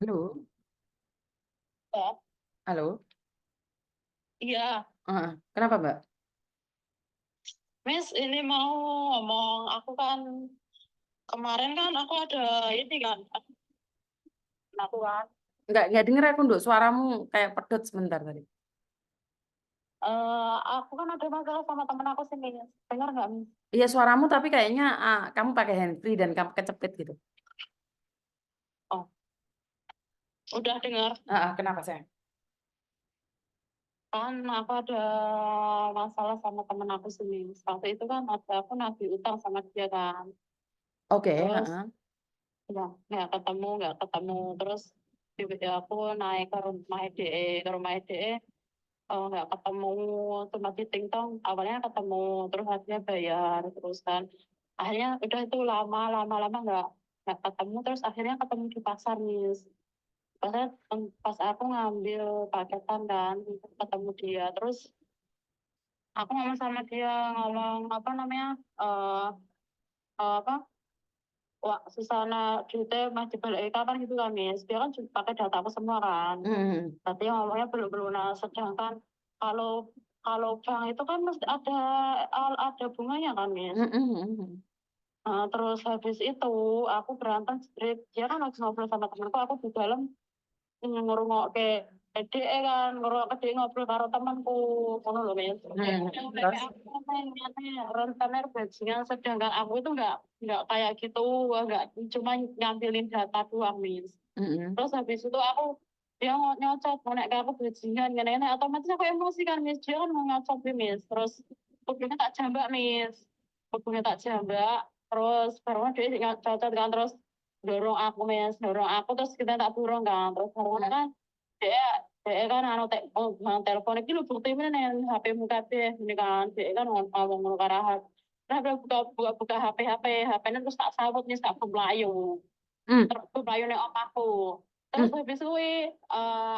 Halo, Ya, halo. iya, Kenapa, Mbak? Miss, ini mau ngomong. Aku kan kemarin kan aku ada ini kan, aku kan, Nggak denger aku, Nduk. Suaramu kayak pedot sebentar tadi. aku kan ada masalah sama temen aku sih, Miss. Dengar nggak, Miss? Iya, suaramu tapi kayaknya kamu pakai handfree dan kamu kecepit gitu. Oh, udah dengar. Kenapa, sayang? Kan aku ada masalah sama temen aku sih, Miss. Waktu itu kan ada aku nagih utang sama dia kan. Oke, Terus ya nggak ketemu. Terus tiba-tiba aku naik ke rumah EDE, nggak ketemu, cuma di Tingtong awalnya ketemu, terus akhirnya bayar terus kan, akhirnya udah itu lama nggak ketemu, terus akhirnya ketemu di pasar, Miss. Pas aku ngambil paketan kan, ketemu dia, terus aku ngomong sama dia, ngomong apa namanya, eh apa, wah Susana duitnya masih balik kapan gitu kan, Miss. Dia kan cuma pakai data aku semua kan, mm, berarti ngomongnya belum lunas. Sedangkan kalau kalau bank itu kan mesti ada bunganya kan, Miss. mm, mm, mm. Nah, terus habis itu aku berantem street. Dia kan lagi ngobrol sama temanku, aku di dalam ngurungok ke DE kan, ngurungok ke DE ngobrol karo temanku, ngono lho, Miss. Sampai Terus? aku niatnya rentenir bajingan, sedangkan aku itu nggak kayak gitu, nggak cuma ngambilin data doang, Miss. Mm, mm. Terus habis itu dia mau nyocot, mau naik ke aku bajingan, gini-gini, otomatis aku emosi kan, Miss. Dia kan mau nyocot nih, Miss. Terus kudunya tak jambak, Miss. Kudunya tak jambak, terus baru dia nyocot kan, terus dorong aku, Miss. Dorong aku, terus kita tak burung kan. Terus baru kan, dia dia kan telepon iki lho bukti ini nih HP muka deh ini kan, dia kan ngomong ngomong karahat. Nah, dia buka HP-nya, terus tak sabut nih, tak melayu. Mm, Terus melayu nih opaku. Terus mm, habis kuwi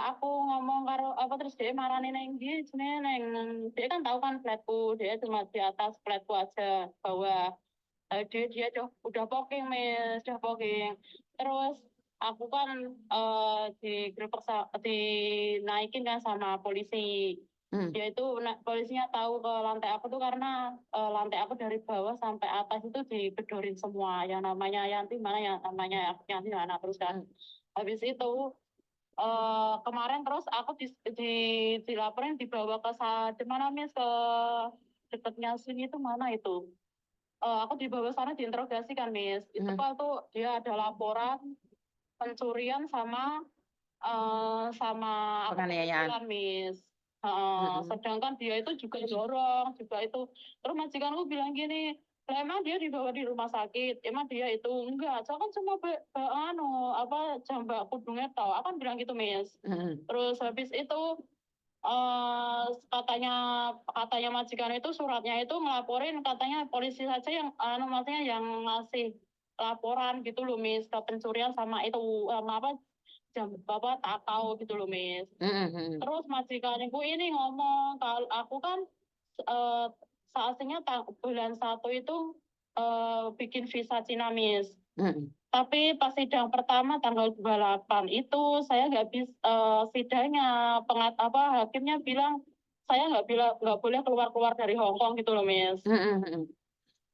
aku ngomong karo apa, terus dia marani neng dia jenenge neng, dia kan tahu kan flatku, dia cuma di atas flatku aja bawah. Dia udah poking, Miss, udah poking. Terus aku kan di grup dinaikin kan sama polisi. mm, Dia itu polisinya tahu ke lantai aku tuh karena lantai aku dari bawah sampai atas itu dibedorin semua. Yang namanya Yanti mana, yang namanya Yanti mana, terus kan. mm, Habis itu kemarin terus aku dilaporin, dibawa ke di mana, Miss, ke dekatnya sini itu mana itu. Aku dibawa sana diinterogasi kan, Miss. Itu mm. kok tuh dia ada laporan pencurian sama apa, Penganiayaan. pemukulan, Miss. Mm, mm. Sedangkan dia itu juga dorong, juga itu. Terus majikanku bilang gini, "Lah, emang dia dibawa di rumah sakit, emang dia itu enggak, saya kan cuma apa jambak kudungnya tau." Aku kan bilang gitu, Miss. Mm, Terus habis itu eh katanya katanya majikan itu suratnya itu ngelaporin, katanya polisi saja yang maksudnya yang ngasih laporan gitu loh, Miss, ke pencurian sama itu sama apa, jam bapak tak tahu gitu loh, Miss. mm, mm, mm, Terus majikanku ini ngomong kalau aku kan eh, seaslinya bulan satu itu bikin visa Cina, Miss. mm, Tapi pas sidang pertama tanggal 28 itu saya nggak bisa, sidangnya apa hakimnya bilang saya nggak boleh keluar-keluar dari Hong Kong gitu loh, Miss. mm, mm, mm,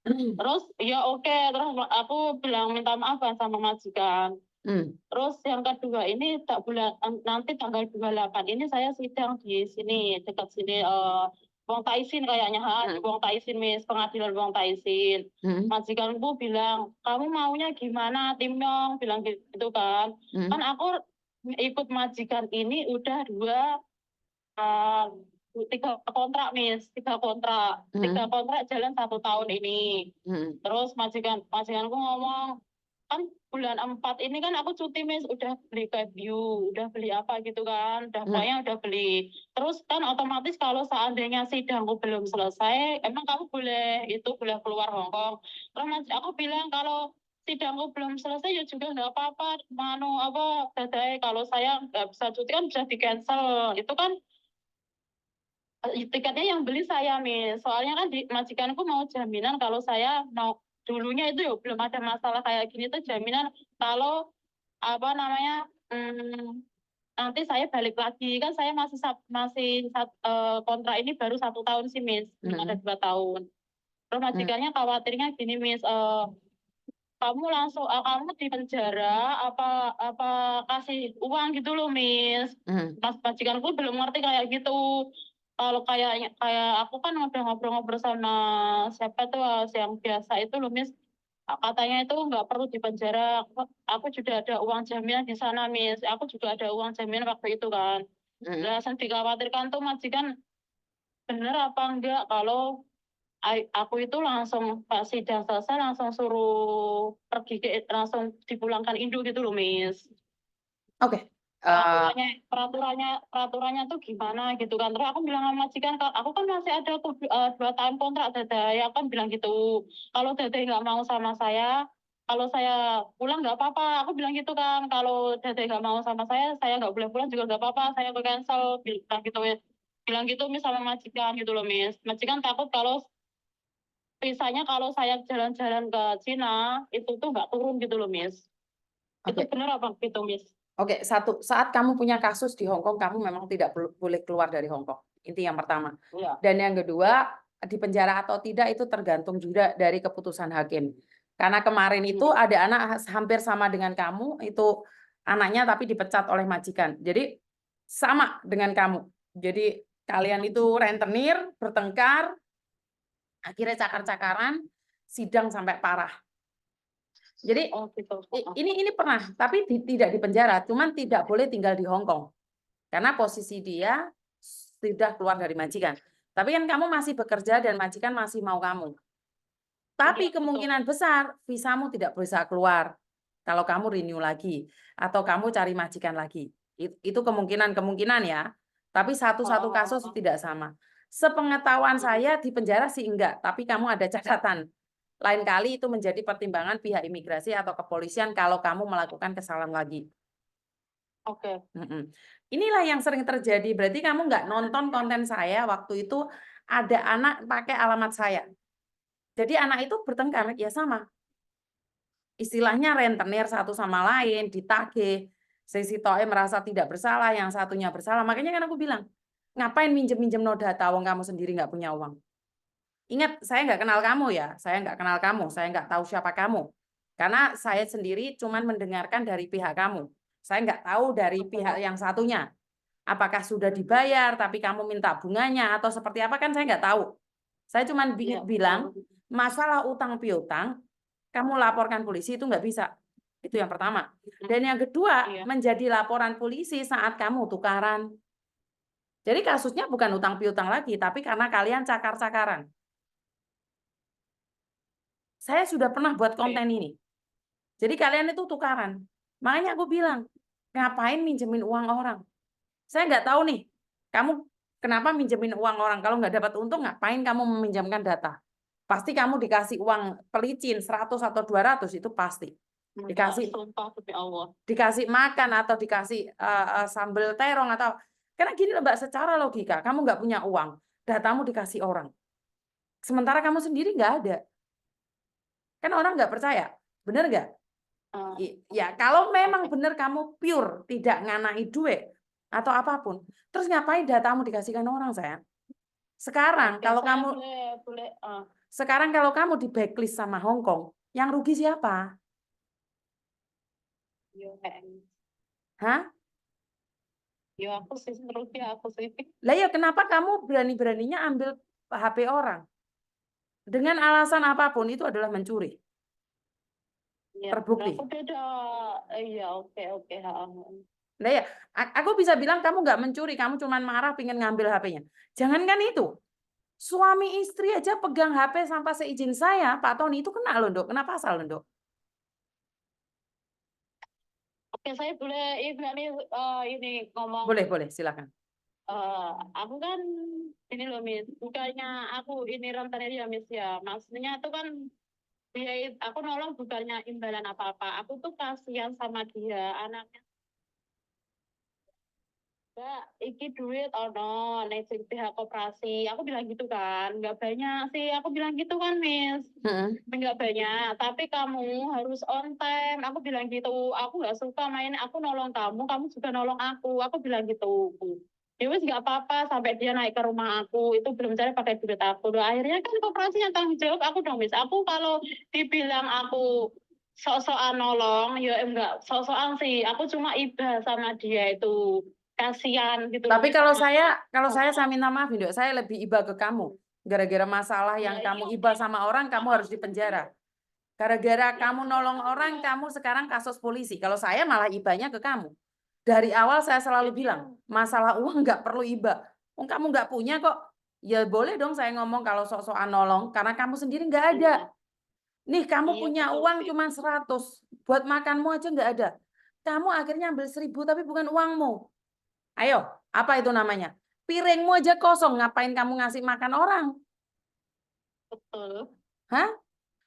Terus ya oke, terus aku bilang minta maaf kan sama majikan. mm, Terus yang kedua ini tak bulan nanti tanggal 28 ini saya sidang di sini dekat sini, Wong Taisin kayaknya, di mm, Wong Taisin, Miss, pengadilan Wong Taisin. mm, Majikanku bilang, "Kamu maunya gimana, Timyong?" Bilang gitu kan. Kan mm, aku ikut majikan ini udah uh, tiga kontrak, Miss, tiga mm, kontrak jalan 1 tahun ini. mm, Terus majikanku ngomong, kan bulan 4 ini kan aku cuti, Miss, udah beli view, udah beli apa gitu kan, udah mm, pokoknya udah beli. Terus kan otomatis kalau seandainya sidangku belum selesai, emang kamu boleh keluar Hong Kong. Terus aku bilang kalau sidangku belum selesai ya juga nggak apa-apa, mano apa dadai, kalau saya nggak bisa cuti kan bisa di cancel. Itu kan tiketnya yang beli saya, Miss. Soalnya kan majikanku mau jaminan kalau saya mau, dulunya itu ya belum ada masalah kayak gini tuh, jaminan kalau apa namanya nanti saya balik lagi, kan saya kontrak ini baru 1 tahun sih, Miss, belum ada 2 tahun. Terus majikannya khawatirnya gini, Miss, kamu di penjara apa kasih uang gitu loh, Miss. Majikanku belum ngerti kayak gitu. Kalau kayak aku kan udah ngobrol-ngobrol sama siapa tuh, yang biasa itu loh, Miss. Katanya itu nggak perlu di penjara. Aku juga ada uang jaminan di sana, Miss. Aku juga ada uang jaminan waktu itu kan. Nah, yang dikhawatirkan tuh majikan bener apa enggak kalau aku itu langsung pas sidang selesai langsung suruh langsung dipulangkan induk gitu loh, Miss. Oke. Peraturannya tuh gimana gitu kan. Terus aku bilang sama majikan, aku kan masih ada 2 tahun kontrak Dada. Ya kan bilang gitu. Kalau Dada nggak mau sama saya, kalau saya pulang nggak apa-apa. Aku bilang gitu kan. Kalau Dada nggak mau sama saya nggak boleh pulang juga nggak apa-apa. Saya cancel. Bilang gitu ya. Bilang gitu, Miss, sama majikan gitu loh, Miss. Majikan takut kalau visanya kalau saya jalan-jalan ke Cina, itu tuh nggak turun gitu loh, Miss. Itu benar apa gitu, Miss? Oke, satu, saat kamu punya kasus di Hong Kong, kamu memang tidak boleh keluar dari Hong Kong. Itu yang pertama. Iya. Dan yang kedua, di penjara atau tidak itu tergantung juga dari keputusan hakim. Karena kemarin itu ada anak hampir sama dengan kamu, itu anaknya tapi dipecat oleh majikan. Jadi sama dengan kamu. Jadi kalian itu rentenir, bertengkar, akhirnya cakar-cakaran, sidang sampai parah. Jadi ini pernah, tapi tidak di penjara, cuman tidak boleh tinggal di Hong Kong karena posisi dia sudah keluar dari majikan. Tapi kan kamu masih bekerja dan majikan masih mau kamu. Tapi kemungkinan besar visamu tidak bisa keluar kalau kamu renew lagi atau kamu cari majikan lagi. Itu kemungkinan ya. Tapi satu-satu kasus tidak sama. Sepengetahuan saya di penjara sih enggak, tapi kamu ada catatan. Lain kali itu menjadi pertimbangan pihak imigrasi atau kepolisian kalau kamu melakukan kesalahan lagi. Oke. Inilah yang sering terjadi. Berarti kamu nggak nonton konten saya waktu itu ada anak pakai alamat saya. Jadi anak itu bertengkar, ya sama. Istilahnya rentenir satu sama lain, ditagih. Sisi Toe merasa tidak bersalah, yang satunya bersalah. Makanya kan aku bilang, ngapain minjem-minjem no data, wong kamu sendiri nggak punya uang. Ingat, saya nggak kenal kamu ya, saya nggak kenal kamu, saya nggak tahu siapa kamu. Karena saya sendiri cuma mendengarkan dari pihak kamu. Saya nggak tahu dari pihak yang satunya. Apakah sudah dibayar, tapi kamu minta bunganya, atau seperti apa kan saya nggak tahu. Saya cuma bilang, masalah utang piutang, kamu laporkan polisi itu nggak bisa. Itu yang pertama. Dan yang kedua, menjadi laporan polisi saat kamu tukaran. Jadi kasusnya bukan utang piutang lagi, tapi karena kalian cakar-cakaran. Saya sudah pernah buat konten ini. Jadi kalian itu tukaran. Makanya aku bilang, ngapain minjemin uang orang? Saya nggak tahu nih, kamu kenapa minjemin uang orang? Kalau nggak dapat untung, ngapain kamu meminjamkan data? Pasti kamu dikasih uang pelicin 100 atau 200, itu pasti. Dikasih makan atau dikasih sambal terong atau karena gini loh Mbak, secara logika kamu nggak punya uang, datamu dikasih orang, sementara kamu sendiri nggak ada, kan orang nggak percaya, bener nggak? Ya kalau memang bener kamu pure tidak nganai duit atau apapun, terus ngapain datamu dikasihkan orang, sayang? Sekarang kalau kamu sekarang kalau kamu di blacklist sama Hong Kong, yang rugi siapa? Hah? Ya aku sih, rugi aku sih. Lah ya kenapa kamu berani-beraninya ambil HP orang? Dengan alasan apapun itu adalah mencuri. Terbukti. Aku beda. Iya, oke. Nah ya, aku bisa bilang kamu nggak mencuri, kamu cuma marah pengen ngambil HP-nya. Jangankan itu, suami istri aja pegang HP tanpa seizin saya, Pak Tony, itu kena loh, Dok. Kena pasal loh, Dok. Oke, saya boleh ini ngomong. Boleh, silakan. Aku kan ini loh, Miss, bukannya aku ini rentenir ya, Miss, ya. Maksudnya itu kan aku nolong bukannya imbalan apa-apa. Aku tuh kasihan sama dia, anaknya. Mbak, iki duit ono ning pihak koperasi. Aku bilang gitu kan, nggak banyak sih. Aku bilang gitu kan, Miss. Mm-mm. Nggak banyak, tapi kamu harus on time. Aku bilang gitu. Aku nggak suka main. Aku nolong kamu juga nolong aku. Aku bilang gitu. Ya wis nggak apa-apa sampai dia naik ke rumah aku. Itu belum cari pakai duit aku. Loh, akhirnya kan koperasi yang tanggung jawab aku dong, Miss. Aku kalau dibilang aku sok-sokan nolong, ya enggak sok-sokan sih. Aku cuma iba sama dia itu. Kasihan gitu loh, Tapi Miss. kalau saya minta maaf, Indo, saya lebih iba ke kamu. Gara-gara masalah yang Ya, kamu iba sama orang, kamu harus dipenjara. Gara-gara kamu nolong orang, kamu sekarang kasus polisi. Kalau saya malah ibanya ke kamu. Dari awal saya selalu bilang, masalah uang nggak perlu iba. Oh, kamu nggak punya kok. Ya boleh dong saya ngomong kalau sok-sokan nolong, karena kamu sendiri nggak ada. Nih kamu iya, punya betul uang sih. cuma 100, buat makanmu aja nggak ada. Kamu akhirnya ambil 1.000 tapi bukan uangmu. Ayo, apa itu namanya? Piringmu aja kosong, ngapain kamu ngasih makan orang? Betul. Hah?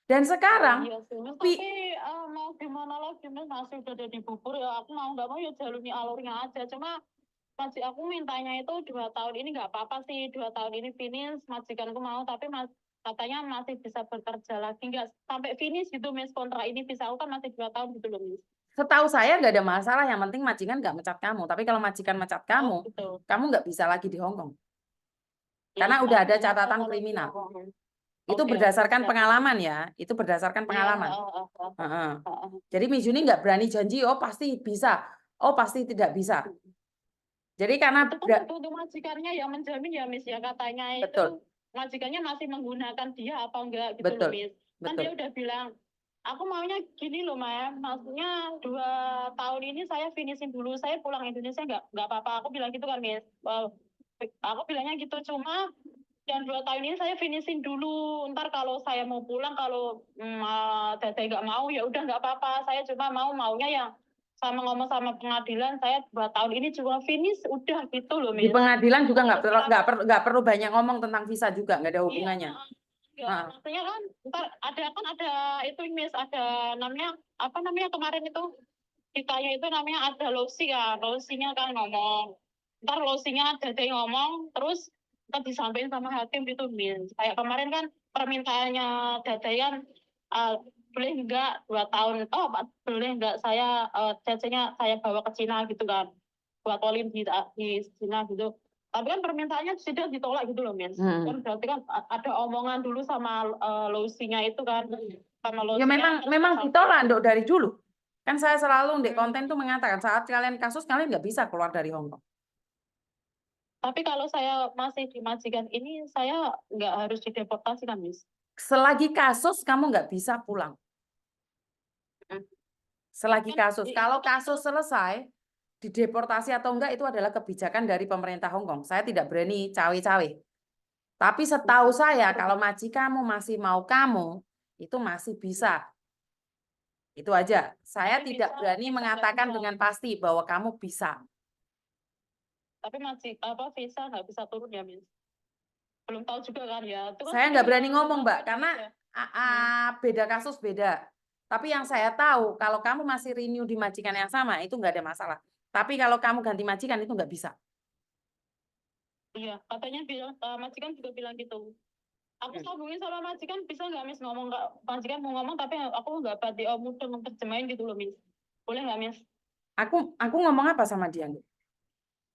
Dan sekarang, Iya sih, Mas. pi Tapi mau gimana lagi, Mas? Masih udah jadi bubur ya. Aku mau nggak mau ya jalurnya alurnya aja. Cuma masih aku mintanya itu 2 tahun ini nggak apa-apa sih. 2 tahun ini finish, majikanku mau. Tapi katanya masih bisa bekerja lagi. Nggak sampai finish gitu, Mas. Kontrak ini bisa. Aku kan masih 2 tahun gitu loh, Mas. setahu saya nggak ada masalah, yang penting majikan nggak mecat kamu. Tapi kalau majikan mecat Oh, kamu, gitu. kamu nggak bisa lagi di Hong Kong. Ya, Karena udah tapi ada kenapa catatan kalau dia kriminal. ngomong? Itu Oke, oke, berdasarkan siap. pengalaman ya. Itu berdasarkan Iya, pengalaman. heeh. Heeh. Heeh. Jadi Mijuni nggak berani janji, oh pasti bisa. Oh pasti tidak bisa. Jadi karena Itu kan tergantung majikannya yang menjamin ya, Miss, ya katanya betul, itu majikannya masih menggunakan dia apa enggak gitu loh, betul, Miss. Kan betul. dia udah bilang, aku maunya gini loh, Ma'am, maksudnya 2 tahun ini saya finishin dulu, saya pulang Indonesia nggak apa-apa, aku bilang gitu kan, Miss. Aku bilangnya gitu, cuma yang 2 tahun ini saya finishin dulu, ntar kalau saya mau pulang, kalau Dede nggak mau ya udah nggak apa-apa, saya cuma maunya yang sama ngomong sama pengadilan, saya 2 tahun ini cuma finish udah gitu loh, Di Miss. pengadilan juga Terus nggak perlu banyak ngomong tentang visa juga, nggak ada iya, hubungannya. enggak, Heeh. maksudnya kan ada itu, Miss, ada namanya apa namanya kemarin itu ditanya itu namanya ada losi ya, losinya kan ngomong, ntar losinya ada yang ngomong, terus ntar disampaikan sama hakim gitu, Miss. Kayak kemarin kan permintaannya Dadayan, uh, boleh enggak 2 tahun, boleh enggak saya cecenya saya bawa ke Cina gitu kan, buat olim di Cina gitu. Tapi kan permintaannya sudah ditolak gitu loh, Miss. Hmm. Kan berarti kan ada omongan dulu sama losinya itu kan, sama Ya losinya memang ditolak Ndok gitu. dari dulu. Kan saya selalu di konten tuh Hmm. mengatakan saat kalian kasus kalian nggak bisa keluar dari Hong Kong. Tapi kalau saya masih di majikan ini, saya nggak harus dideportasi kan, Miss? Selagi kasus kamu nggak bisa pulang. Hmm. Selagi Kan kasus. itu Kalau kan kasus selesai, dideportasi atau enggak itu adalah kebijakan dari pemerintah Hong Kong. Saya tidak berani cawe-cawe. Tapi setahu saya kalau majikanmu masih mau kamu, itu masih bisa. Itu aja. Saya tapi tidak berani bisa nggak mengatakan bisa. dengan pasti bahwa kamu bisa. Tapi visa nggak bisa turun ya, Miss? Belum tahu juga kan ya. Itu kan Saya nggak berani ngomong, Mbak, karena ya. Hmm. beda kasus beda. Tapi yang saya tahu, kalau kamu masih renew di majikan yang sama, itu nggak ada masalah. Tapi kalau kamu ganti majikan, itu nggak bisa. Iya, katanya bilang, majikan juga bilang gitu. Aku sambungin sama majikan, bisa nggak, Miss, ngomong nggak? Majikan mau ngomong, tapi aku nggak berarti mudah menerjemahin gitu loh, Miss. Boleh nggak, Miss? Aku ngomong apa sama dia?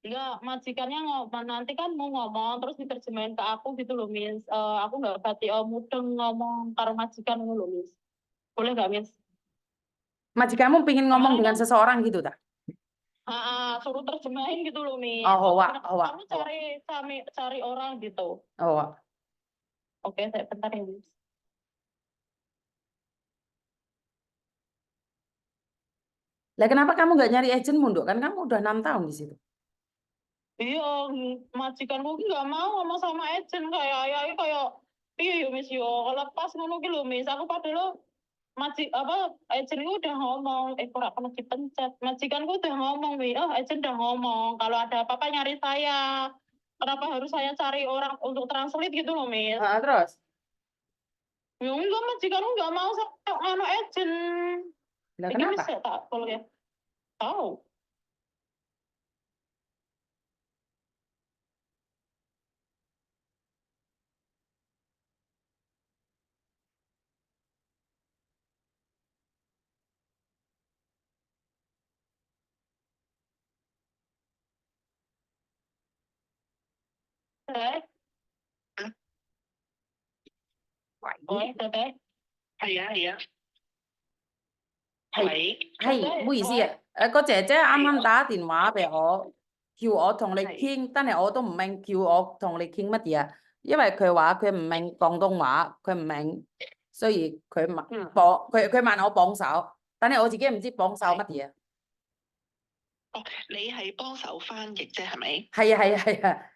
Enggak, majikannya nanti kan mau ngomong terus diterjemahin ke aku gitu loh, Miss. Aku nggak berarti mudeng ngomong karo majikan gitu loh, Miss. Boleh nggak, Miss? Majikanmu pingin ngomong Kemarin dengan kan seseorang gitu, tak? suruh terjemahin gitu loh, Oh, Miss. hoak, hoak, Kamu hoak. cari orang gitu. Hoak. Oke, saya bentar ya, Miss. Lah kenapa kamu nggak nyari agent Mundo? Kan kamu udah 6 tahun di situ. Iya, majikanku ki nggak mau ngomong sama agent kayak iya ya, Miss, yo lepas ngono ki lho, Miss. Aku padahal agentku udah ngomong, kurang pernah dipencet. Majikanku udah ngomong, agent udah ngomong kalau ada apa-apa nyari saya. Kenapa harus saya cari orang untuk translate gitu loh, Miss? Terus? Ya enggak, majikanku nggak mau sama agent. Lah Ini, Miss, kenapa? ya tak kalau ya tahu. Tete, ôi Tete,係啊，係喂，係，唔好意思啊，個姐姐啱啱打電話俾我，叫我同你傾，但係我都唔明叫我同你傾乜嘢啊，因為佢話佢唔明廣東話，佢唔明，所以佢問我幫手，但係我自己唔知幫手乜嘢。你係幫手翻譯啫，係咪？係啊係啊係啊，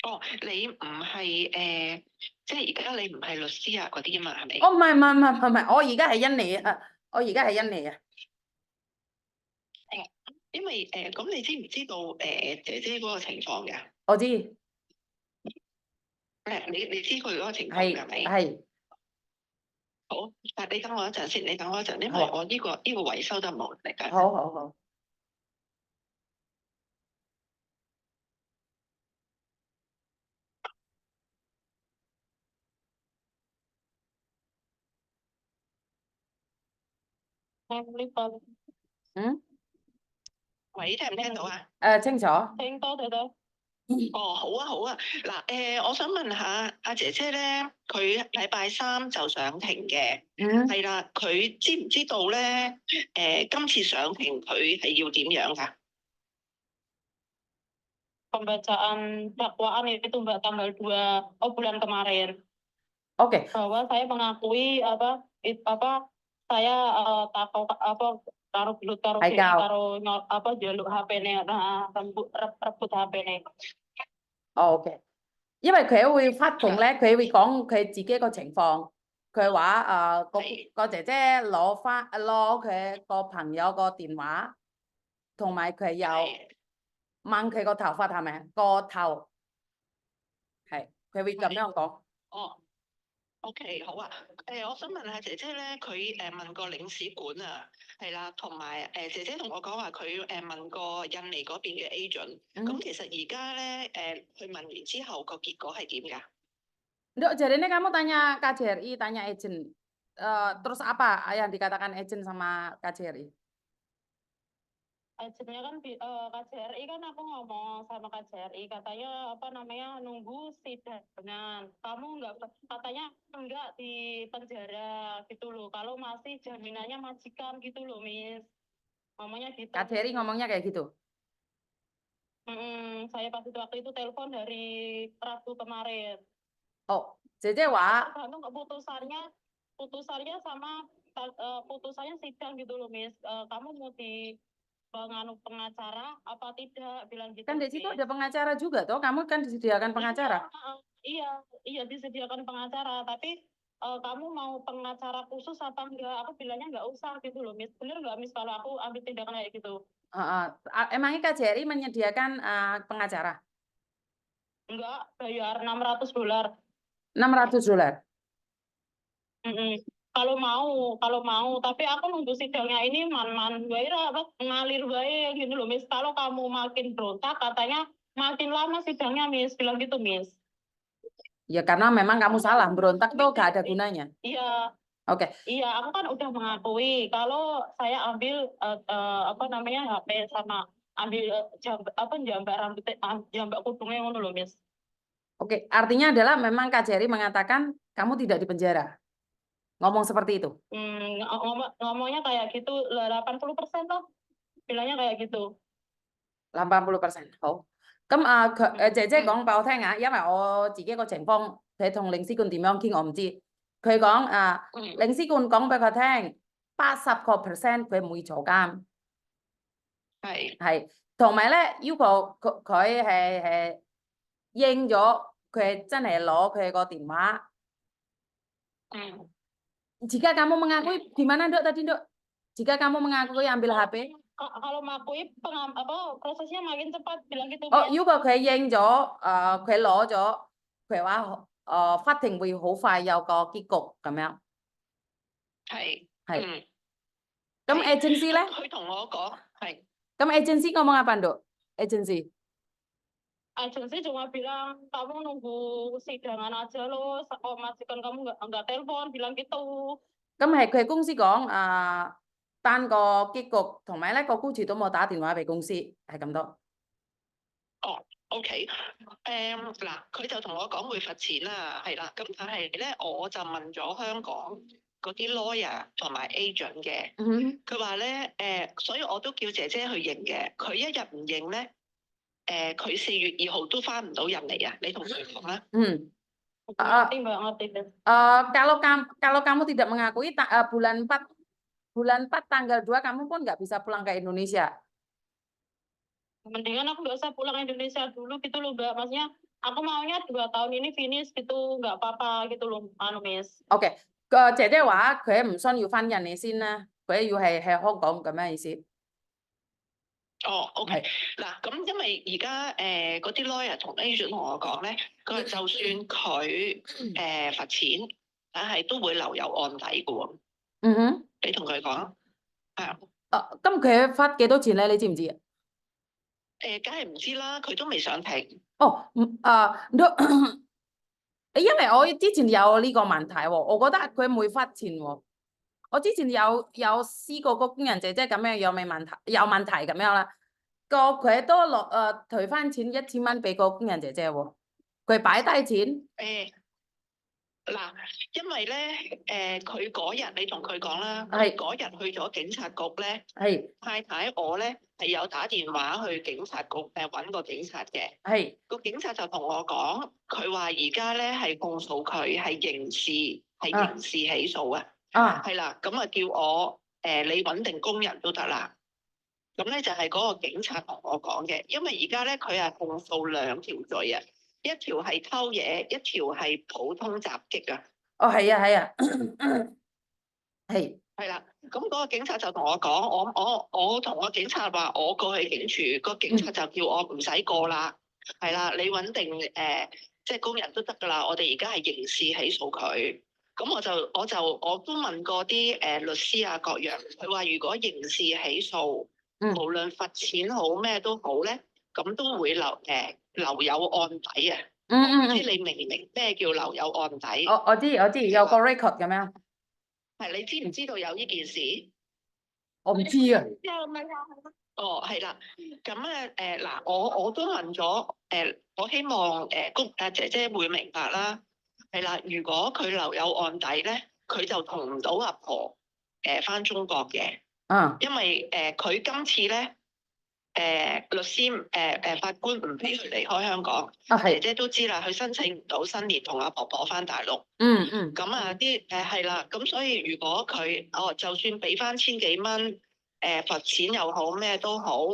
哦，你唔係即係而家你唔係律師啊嗰啲啊嘛，係咪？哦唔係，我而家係印尼啊，我而家係印尼啊。因為咁你知唔知道姐姐嗰個情況㗎？我知，你知佢嗰個情況係㗎咪？係，好，但你等我一陣先，你等我一陣，因好啊為我呢個維修得冇力㗎。好好好。聽呢個嗯，喂，聽唔聽到啊？清楚。聽多Tete。哦，好啊，好啊。嗱，我想問下阿姐姐咧，佢禮拜3就上庭嘅，係啦，佢知唔知道咧？今次上庭佢係要點樣㗎？ Pembacaan dakwaan itu Mbak tanggal 2 bulan kemarin OK， bahwa saya mengakui saya taruh gelut karo Hai BI kau. karo jaluk HP-ne rebut HP-ne。OK，因為佢會發同咧，佢會講佢自己個情況。佢話個姐姐攞佢個朋友個電話，同埋佢又掹佢個頭髮係咪？個頭係，佢會咁樣講。哦，OK，好啊。我想問下姐姐咧，佢問過領事館啊，係啦，同埋姐姐同我講話佢問過印尼嗰邊嘅 agent。咁其實而家咧佢問完之後個結果係點㗎？Jadi ini kamu tanya KJRI, tanya agent. Terus apa yang dikatakan agent sama KJRI? Agennya kan KJRI kan aku ngomong sama KJRI katanya nunggu sidangan. Kamu katanya enggak di penjara gitu loh. Kalau masih jaminannya majikan gitu loh, Miss. Ngomongnya gitu. KJRI ngomongnya kayak gitu. Saya pas waktu itu telepon dari Rabu kemarin. Oh, jadi Wak. Tergantung putusannya sama putusannya sidang gitu loh, Miss. Kamu mau nganu pengacara apa tidak, bilang gitu. Kan di situ ada pengacara juga toh, kamu kan disediakan pengacara. Iya disediakan pengacara, tapi kamu mau pengacara khusus apa enggak? Aku bilangnya enggak usah gitu loh, Miss. Bener enggak, Miss, kalau aku ambil tindakan kayak gitu? Emangnya KJRI menyediakan pengacara? Enggak, bayar $600. $600. Kalau mau, tapi aku nunggu sidangnya ini ngalir bae gitu loh, Miss. Kalau kamu makin berontak katanya makin lama sidangnya, Miss, bilang gitu, Miss. Ya karena memang kamu salah, berontak tuh gak ada gunanya. Iya. Oke. Iya, aku kan udah mengakui kalau saya ambil HP sama ambil jambak rambut, jambak kudungnya ngono loh, Miss. Oke, artinya adalah memang KJRI mengatakan kamu tidak di penjara. Ngomong seperti itu. Ngomongnya kayak gitu, 80% toh. Bilangnya kayak gitu. 80%好。咁姐姐講俾我聽啊，因為我自己個情況，佢同領事館點樣傾我唔知。佢講領事館講俾佢聽，80% 佢唔會坐監。係，同埋咧要求佢係應咗，佢真係攞佢個電話。Jika kamu mengakui, gimana Dok tadi Dok? Jika kamu mengakui ambil HP? Kalau mengakui prosesnya makin cepat, bilang gitu. Nếu mà 佢應咗，佢攞咗，佢話法庭會好快有個結局咁樣。係。咁 agency 咧？佢同我講係。咁 agency ngomong apa Dok? Agency cuma bilang kamu nunggu sidangan aja loh, majikan kamu nggak telepon, bilang gitu. 咁係佢公司講單個結局，同埋咧個僱主都冇打電話俾公司，係咁多。OK，嗱，佢就同我講會罰錢啦，係啦，咁但係咧，我就問咗香港嗰啲 lawyer 同埋 agent 嘅，嗯佢話咧，所以我都叫姐姐去認嘅，佢一日唔認咧，佢4月2號都翻唔到印尼啊，你同佢講啦。hmm. Ngerti Mbak, ngerti Mbak. Kalau kamu tidak mengakui bulan 4 tanggal 2 kamu pun nggak bisa pulang ke Indonesia. Mendingan aku nggak usah pulang Indonesia dulu gitu loh Mbak. Maksudnya aku maunya 2 tahun ini finish gitu, nggak apa-apa gitu loh, Miss. OK，個姐姐話佢唔需要翻印尼先啦，佢要係香港咁樣意思。哦，OK，係嗱，咁因為而家嗰啲 lawyer 同 agent 同我講咧，佢話就算佢罰錢，但係都會留有案底嘅喎。嗯哼，你同佢講，係啊，咁佢罰幾多錢咧？你知唔知啊？梗係唔知啦，佢都未上庭。哦，因為我之前有呢個問題喎，我覺得佢冇罰錢喎。我之前有試過個工人姐姐咁樣有問題咁樣啦，佢都退翻錢1000蚊俾個工人姐姐喎，佢擺低錢。嗱，因為咧，佢嗰日你同佢講啦，係嗰日去咗警察局咧，係太太我咧係有打電話去警察局揾個警察嘅，係個警察就同我講，佢話而家咧係控訴佢係刑事起訴啊，係啦，咁啊叫我你揾定工人都得啦。咁咧就係嗰個警察同我講嘅，因為而家咧佢係控訴2條罪啊，一條係偷嘢，一條係普通襲擊啊。哦，係啊，係啊，係啦，咁嗰個警察就同我講，我同個警察話我過去警署，個警察就叫我唔使過啦，係啦，你揾定即係工人都得㗎啦，我哋而家係刑事起訴佢。咁我都問過啲律師啊各樣，佢話如果刑事起訴，無論罰錢好咩都好咧，咁都會留有案底啊。我唔知你明唔明咩叫留有案底？我知有個 record 咁樣。係你知唔知道有呢件事？我唔知啊。哦，係啦，咁咧嗱，我都問咗我希望姐姐會明白啦。係啦，如果佢留有案底咧，佢就同唔到阿婆返中國嘅。因為佢今次咧律師法官唔俾佢離開香港。姐姐都知啦，佢申請唔到新年同阿婆婆返大陸。咁啊係啦，咁所以如果佢就算俾翻1000幾蚊罰錢又好咩都好，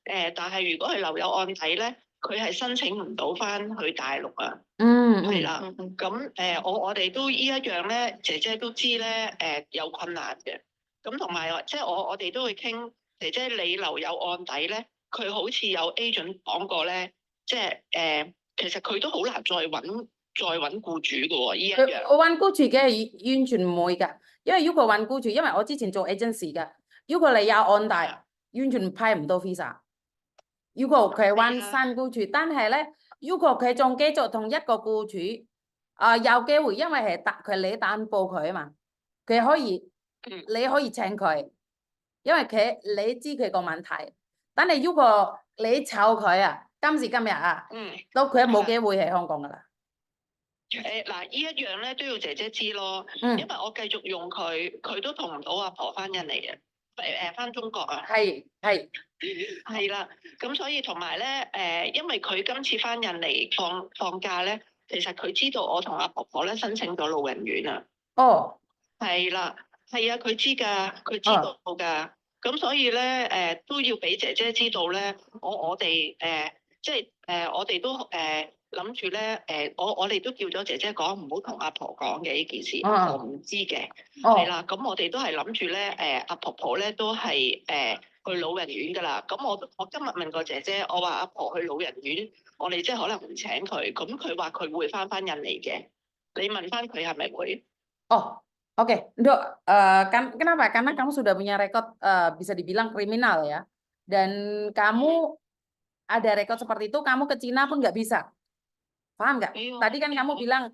但係如果佢留有案底咧，佢係申請唔到翻去大陸啊。係啦，咁我哋都呢一樣咧，姐姐都知咧有困難嘅。咁同埋即係我哋都會傾，姐姐你留有案底咧，佢好似有 agent 講過咧，即係其實佢都好難再揾僱主嘅喎，呢一樣。揾僱主嘅完全唔會㗎，因為如果揾僱主，因為我之前做 agency 㗎，如果你有案底，完全派唔到 visa。如果佢揾新僱主，但係咧，如果佢仲繼續同一個僱主，有機會，因為係佢你擔保佢啊嘛，佢可以，你可以請佢，因為你知佢個問題。但係如果你炒佢啊，今時今日啊，到佢冇機會喺香港㗎啦。嗱，呢一樣咧都要姐姐知咯，因為我繼續用佢都同唔到阿婆翻印尼啊，翻中國啊。係啦，咁所以同埋咧因為佢今次翻印尼放假咧，其實佢知道我同阿婆婆咧申請咗老人院啊。係啦，係啊，佢知㗎，佢知道㗎。咁所以咧都要俾姐姐知道咧，我哋即係我哋都諗住咧我哋都叫咗姐姐講，唔好同阿婆講嘅呢件事，阿婆唔知嘅。係啦，咁我哋都係諗住咧阿婆婆咧都係去老人院㗎啦。咁我今日問過姐姐，我話阿婆去老人院，我哋即係可能唔請佢，咁佢話佢會翻印尼嘅。你問翻佢係咪會？Oke, Dok, kenapa? Karena kamu sudah punya rekod bisa dibilang kriminal ya, dan kamu ada rekod seperti itu, kamu ke Cina pun nggak bisa, paham nggak? Iya. Tadi kan kamu bilang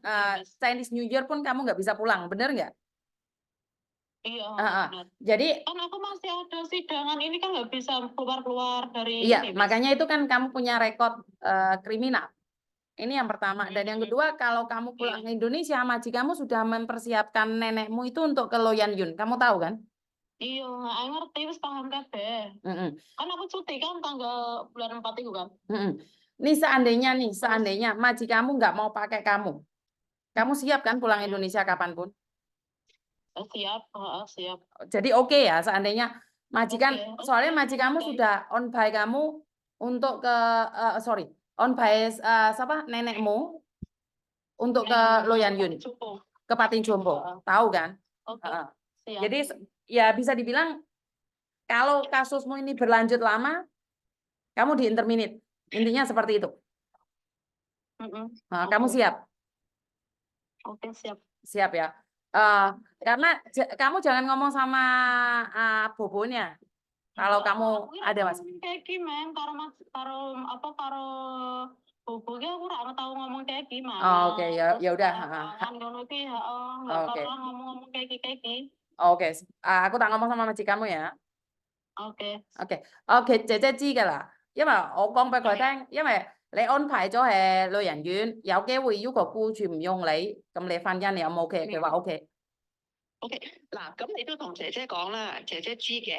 Chinese New Year pun kamu nggak bisa pulang, bener nggak? Iya, Heeh. benar. Jadi Kan aku masih ada sidangan ini kan nggak bisa keluar dari iya, ini, Mas. makanya itu kan kamu punya rekod kriminal. Ini yang pertama. Dan yang kedua, kalau kamu pulang ke Indonesia, majikanmu sudah mempersiapkan nenekmu itu untuk ke Loyan Yun. Kamu tahu kan? Iya, nggak ngerti wis paham kabeh. Mm-mm. Kan aku cuti kan tanggal bulan 4 itu kan. Mm-mm. Nih seandainya majikanmu nggak mau pakai kamu siap kan pulang Indonesia kapanpun? Siap, siap. Jadi oke ya, seandainya majikan, Oke, soalnya oke, majikanmu oke. sudah on by kamu untuk ke, on by siapa nenekmu untuk ke Loyan Yun, Cukup. ke Patin Jompo, Heeh. tahu kan? Oke, Heeh. siap. Jadi ya bisa dibilang kalau kasusmu ini berlanjut lama, kamu diinterminate. Intinya seperti itu. Nah, kamu Oke. siap? Oke, siap. Siap ya. Karena kamu jangan ngomong sama bobonya. Kalau kamu ada mas. Kayak gimana? Karo apa karo bobo ki aku ora tahu ngomong kayak gimana. Oke, ya udah. Kan ngono ki, nggak Oke. pernah ngomong kayak gini. Oke, aku tak ngomong sama majikanmu ya. Oke. OK， 姐姐知㗎啦，因為我講俾佢聽，因為你安排咗係老人院，有機會要求僱主唔用你，咁你婚姻你有冇 OK？佢話 OK。 OK，嗱，咁你都同姐姐講啦，姐姐知嘅。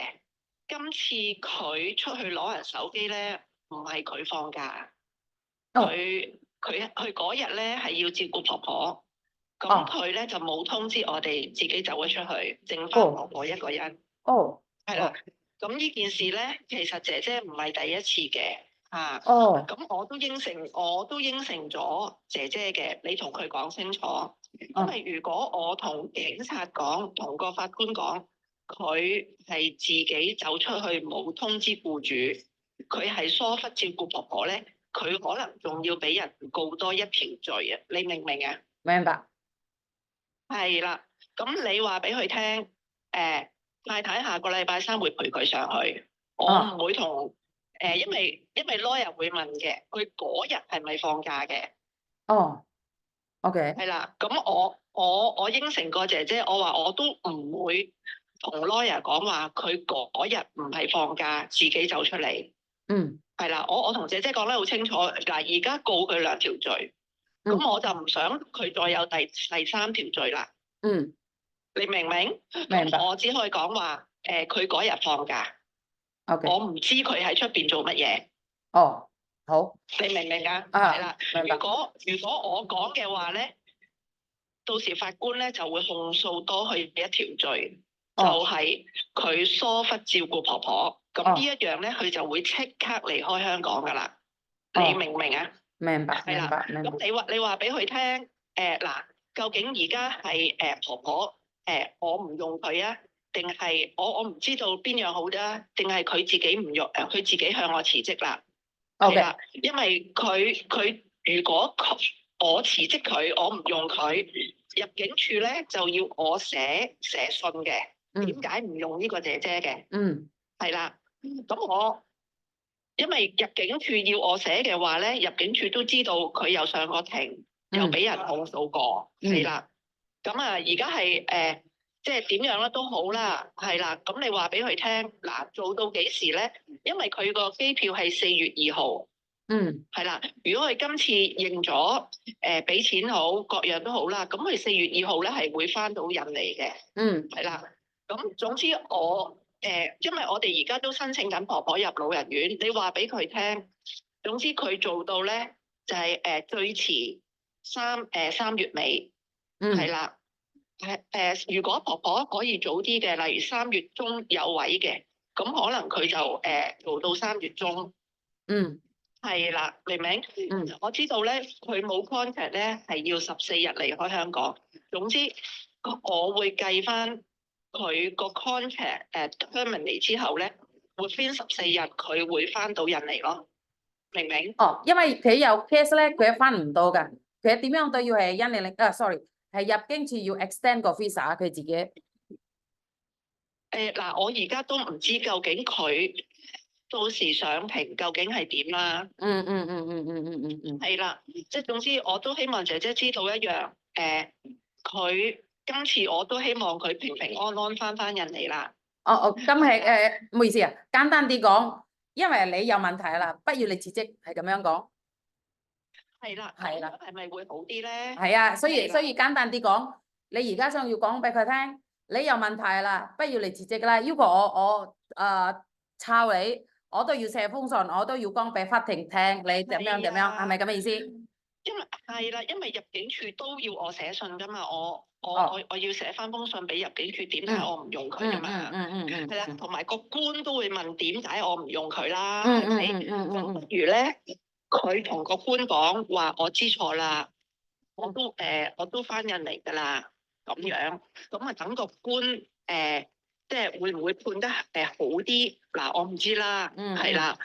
今次佢出去攞人手機咧，唔係佢放假，佢嗰日咧係要照顧婆婆，咁佢咧就冇通知我哋，自己走咗出去，剩翻婆婆一個人。係啦，咁呢件事咧，其實姐姐唔係第一次嘅。咁我都應承咗姐姐嘅，你同佢講清楚。因為如果我同警察講，同個法官講，佢係自己走出去冇通知僱主，佢係疏忽照顧婆婆咧，佢可能仲要俾人告多一條罪啊！你明唔明啊？明白。係啦，咁你話俾佢聽，太太下個禮拜3會陪佢上去，我唔會同因為 lawyer 會問嘅，佢嗰日係咪放假嘅OK。係啦，咁我應承過姐姐，我話我都唔會同 lawyer 講話佢嗰日唔係放假，自己走出嚟。係啦，我同姐姐講得好清楚，嗱，而家告佢2條罪，咁我就唔想佢再有第3條罪啦。你明唔明？明白。我只可以講話，佢嗰日放假。OK。我唔知佢喺出邊做乜嘢。好。你明唔明啊？係啦。明白。如果我講嘅話咧，到時法官咧就會控訴多佢一條罪，就係佢疏忽照顧婆婆。咁呢一樣咧，佢就會即刻離開香港噶啦。你明唔明啊？明白。係啦。咁你話俾佢聽，嗱，究竟而家係婆婆我唔用佢啊，定係我唔知道邊樣好啫？定係佢自己唔用佢自己向我辭職啦。係啦，因為佢如果我辭職佢，我唔用佢，入境處咧就要我寫信嘅，點解唔用呢個姐姐嘅？係啦，咁因為入境處要我寫嘅話咧，入境處都知道佢又上過庭，又俾人控訴過，係啦。咁而家係即係點樣咧都好啦，係啦。咁你話俾佢聽，嗱，做到幾時咧？因為佢個機票係4月2號。係啦。如果佢今次認咗，俾錢好，各樣都好啦，咁佢4月2號咧係會翻到印尼嘅。係啦。咁總之因為我哋而家都申請緊婆婆入老人院，你話俾佢聽，總之佢做到咧就係最遲3月尾。係啦。如果婆婆可以早啲嘅，例如3月中有位嘅，咁可能佢就做到3月中。係啦，明唔明？我知道咧，佢冇 contact 咧係要14日離開香港。總之，我會計翻佢個 contact terminate 之後咧，within 14日佢會翻到印尼咯，明唔明？因為佢有 case 咧，佢係翻唔到㗎。佢點樣都要係印尼領，sorry。係入境處要 extend 個 visa 佢自己。嗱，我而家都唔知究竟佢到時上庭究竟係點啦。係啦，即係總之我都希望姐姐知道一樣，佢今次我都希望佢平平安安翻印尼啦。咁係唔好意思啊，簡單啲講，因為你有問題啦，不如你辭職，係咁樣講。係啦，係啦，係咪會好啲咧？係啊，所以係啦簡單啲講，你而家想要講俾佢聽，你有問題啦，不如你辭職啦。如果我抄你，我都要寫封信，我都要講俾法庭聽，你點樣點樣，係咪咁嘅意思？因為係啦，因為入境處都要我寫信噶嘛，我要寫翻封信俾入境處，點解我唔用佢噶嘛？係啦，同埋個官都會問點解我唔用佢啦，係咪？咁不如咧，佢同個官講話，我知錯啦，我都翻印尼噶啦，咁樣，咁啊等個官即係會唔會判得好啲？嗱，我唔知啦，係啦。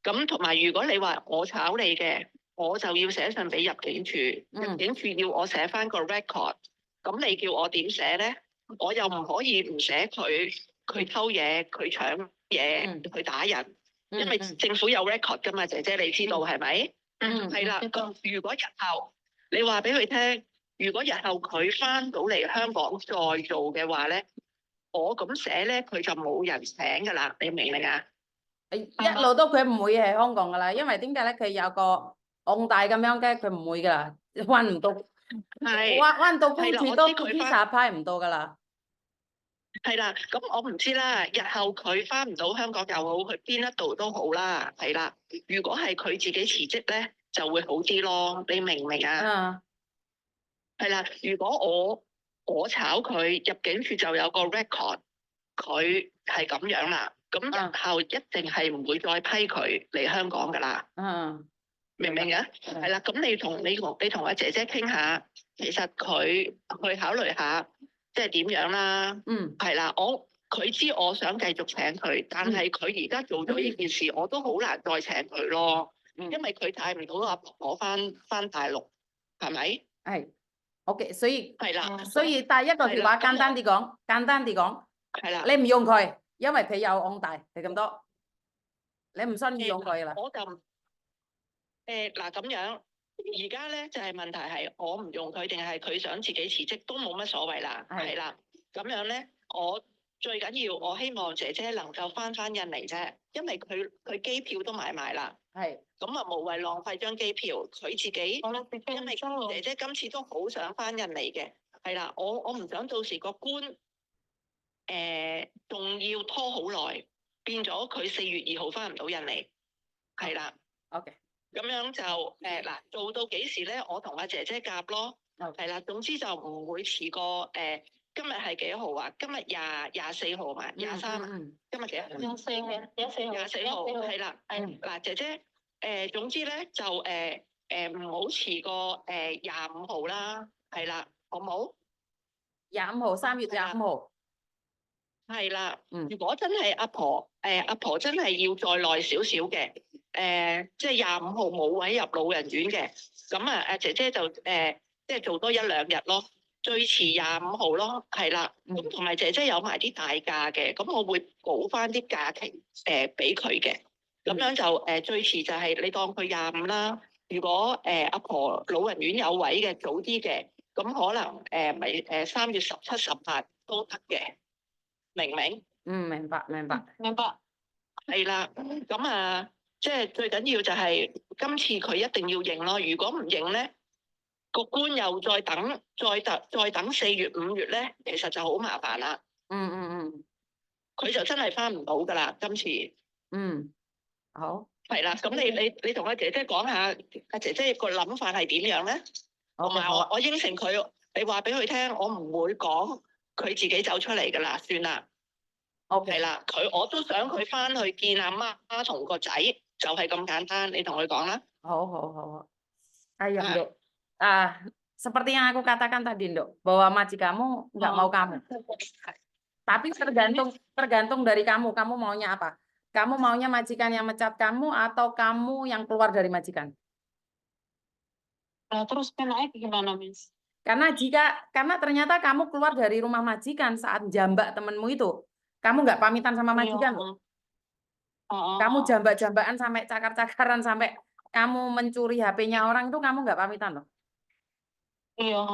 咁同埋如果你話我炒你嘅，我就要寫信俾入境處，入境處要我寫翻個 record，咁你叫我點寫咧？我又唔可以唔寫佢偷嘢、佢搶嘢、佢打人，因為政府有 record 噶嘛，姐姐你知道係咪？係啦。咁如果日後你話俾佢聽，如果日後佢翻到嚟香港再做嘅話咧，我咁寫咧，佢就冇人請噶啦，你明唔明啊？一路都佢唔會喺香港噶啦，因為點解咧？佢有個澳大咁樣嘅，佢唔會噶啦，揾唔到，揾到公署都 visa 派唔到噶啦。係啦，咁我唔知啦。日後佢翻唔到香港又好，去邊一度都好啦。係啦，如果係佢自己辭職咧，就會好啲咯。你明唔明啊？係啦，如果我炒佢，入境處就有個 record，佢係咁樣啦。咁日後一定係唔會再批佢嚟香港噶啦。明唔明啊？係啦，咁你同阿姐姐傾下，其實佢去考慮下，即係點樣啦？係啦，佢知我想繼續請佢，但係佢而家做咗呢件事，我都好難再請佢咯。因為佢帶唔到阿婆婆翻大陸，係咪？係。OK，所以係啦，所以第一個條話簡單啲講，係啦，你唔用佢，因為佢有澳大，係咁多，你唔需要用佢啦。我就嗱咁樣，而家咧就係問題係我唔用佢，定係佢想自己辭職都冇乜所謂啦。係啦，咁樣咧，我最緊要我希望姐姐能夠翻印尼啫，因為佢機票都買埋啦。係，咁啊無謂浪費張機票，佢自己，因為姐姐今次都好想翻印尼嘅。係啦，我唔想到時個官仲要拖好耐，變咗佢4月2號翻唔到印尼。係啦。OK。咁樣就嗱，做到幾時咧？我同阿姐姐夾咯，係啦。總之就唔會遲過今日係幾號啊？今日24號嘛，23啊？今日幾號？24號係啦。嗱，姐姐總之咧就唔好遲過25號啦，係啦，好冇？25號，3月25號。係啦，如果真係阿婆真係要再耐少少嘅，即係25號冇位入老人院嘅，咁阿姐姐就即係做多1-2日咯，最遲25號咯，係啦。咁同埋姐姐有埋啲大假嘅，咁我會補翻啲假期俾佢嘅，咁樣就最遲就係你當佢25啦。如果阿婆老人院有位嘅早啲嘅，咁可能咪3月17、18都得嘅。明唔明？明白。係啦，咁即係最緊要就係今次佢一定要認咯。如果唔認咧，個官又再等4月、5月咧，其實就好麻煩啦。佢就真係翻唔到噶啦，今次。好。係啦，咁你同阿姐姐講下，阿姐姐個諗法係點樣咧？同埋我應承佢，你話俾佢聽，我唔會講。佢自己走出嚟噶啦，算啦。係啦，我都想佢翻去見阿媽同個仔，就係咁簡單。你同佢講啦。好。Ayo, Dok. Seperti yang aku katakan tadi, Dok, bahwa majikanmu nggak mau kamu. Tapi tergantung dari kamu. Kamu maunya apa? Kamu maunya majikan yang mecat kamu atau kamu yang keluar dari majikan? Terus penanya gimana, Miss? Karena ternyata kamu keluar dari rumah majikan saat jambak temenmu itu, kamu nggak pamitan sama majikan loh. Kamu jambak-jambakan sampai cakar-cakaran sampai kamu mencuri HP-nya orang itu kamu nggak pamitan loh. Iya.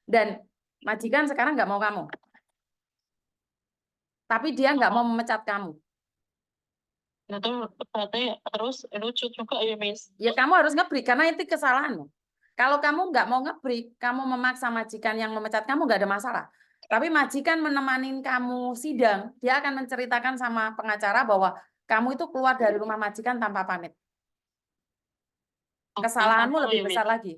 Dan Majikan sekarang nggak mau kamu. Tapi dia nggak mau memecat kamu. Itu berarti terus lucu juga ya, Miss. Ya kamu harus ngebreak karena itu kesalahanmu. Kalau kamu nggak mau ngebreak, kamu memaksa majikan yang memecat kamu nggak ada masalah. Tapi majikan menemanin kamu sidang, dia akan menceritakan sama pengacara bahwa kamu itu keluar dari rumah majikan tanpa pamit. Kesalahanmu Apa lebih ya, besar Miss? lagi.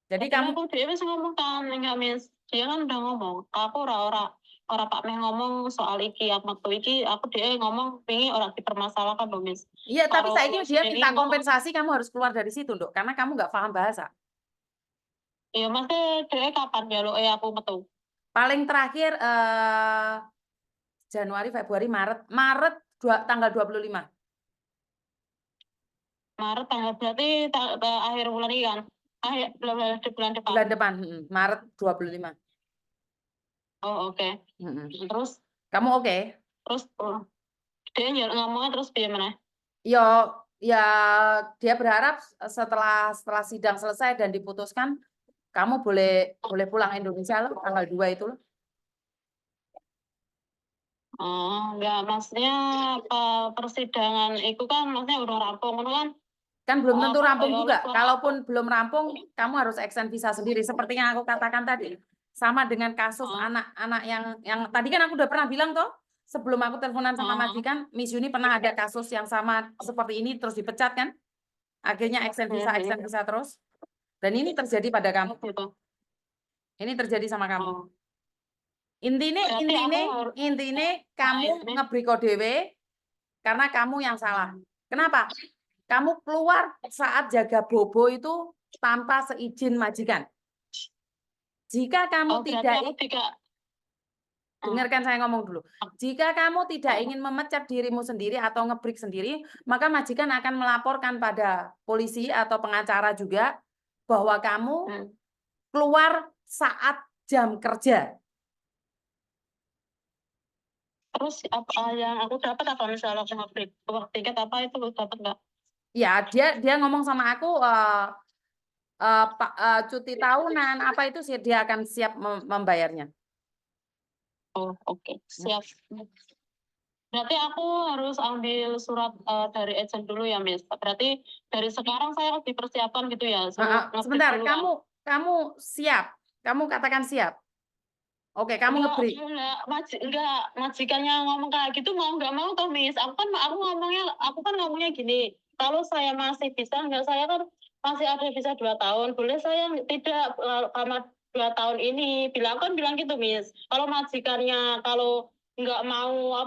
Jadi Tapi kamu aku dia wis ngomong kan, enggak, Miss. Dia kan udah ngomong. Aku ora Pak Meh ngomong soal iki, aku metu iki, aku dia ngomong pengen orang dipermasalahkan loh, Miss. iya, tapi Karo saya dia sendiri minta ngomong, kompensasi, kamu harus keluar dari situ, Dok, karena kamu nggak paham bahasa. iya maksudnya dia kapan jaluk aku metu? Paling terakhir Januari, Februari, Maret tanggal 25. Maret tanggal berarti akhir bulan ini kan? Bulan depan. Bulan depan, Maret 25. Oh, oke. Terus Kamu oke? dia ngomongnya terus gimana? Ya dia berharap setelah sidang selesai dan diputuskan, kamu boleh pulang Indonesia loh, tanggal 2 itu loh. Oh, enggak, maksudnya persidangan itu kan maksudnya udah rampung kan? Kan belum tentu Apa, rampung ya, juga. wis, Kalaupun belum rampung, kamu harus extend visa sendiri. Seperti yang aku katakan tadi. Sama dengan kasus anak-anak yang tadi kan aku udah pernah bilang toh, sebelum aku teleponan sama majikan, Miss Yuni pernah ada kasus yang sama seperti ini terus dipecat kan? Akhirnya extend visa terus. Dan ini terjadi pada kamu. gitu. Ini terjadi sama kamu. Oh. Intinya kamu ngebriko dewe karena kamu yang salah. Kenapa? Kamu keluar saat jaga bobo itu tanpa seizin majikan. Jika kamu dengarkan saya ngomong dulu. Jika kamu tidak ingin memecat dirimu sendiri atau ngebreak sendiri, maka majikan akan melaporkan pada polisi atau pengacara juga bahwa kamu keluar saat jam kerja. Terus apa yang aku dapat apa misalnya aku ngebreak tiket apa itu dapat nggak? Ya, dia ngomong sama aku cuti tahunan apa itu sih dia akan siap membayarnya. Oh, oke. Siap. Berarti aku harus ambil surat dari agent dulu ya, Miss. Berarti dari sekarang saya harus dipersiapkan gitu ya. Sebentar, kamu siap. Kamu katakan siap. Oke, kamu ngebreak. Enggak, majikannya ngomong kayak gitu mau nggak mau toh, Miss. Aku kan ngomongnya gini. Kalau saya masih bisa, enggak, saya kan masih ada bisa 2 tahun. Boleh saya tidak sama 2 tahun ini. Bilang gitu, Miss. Kalau majikannya kalau nggak mau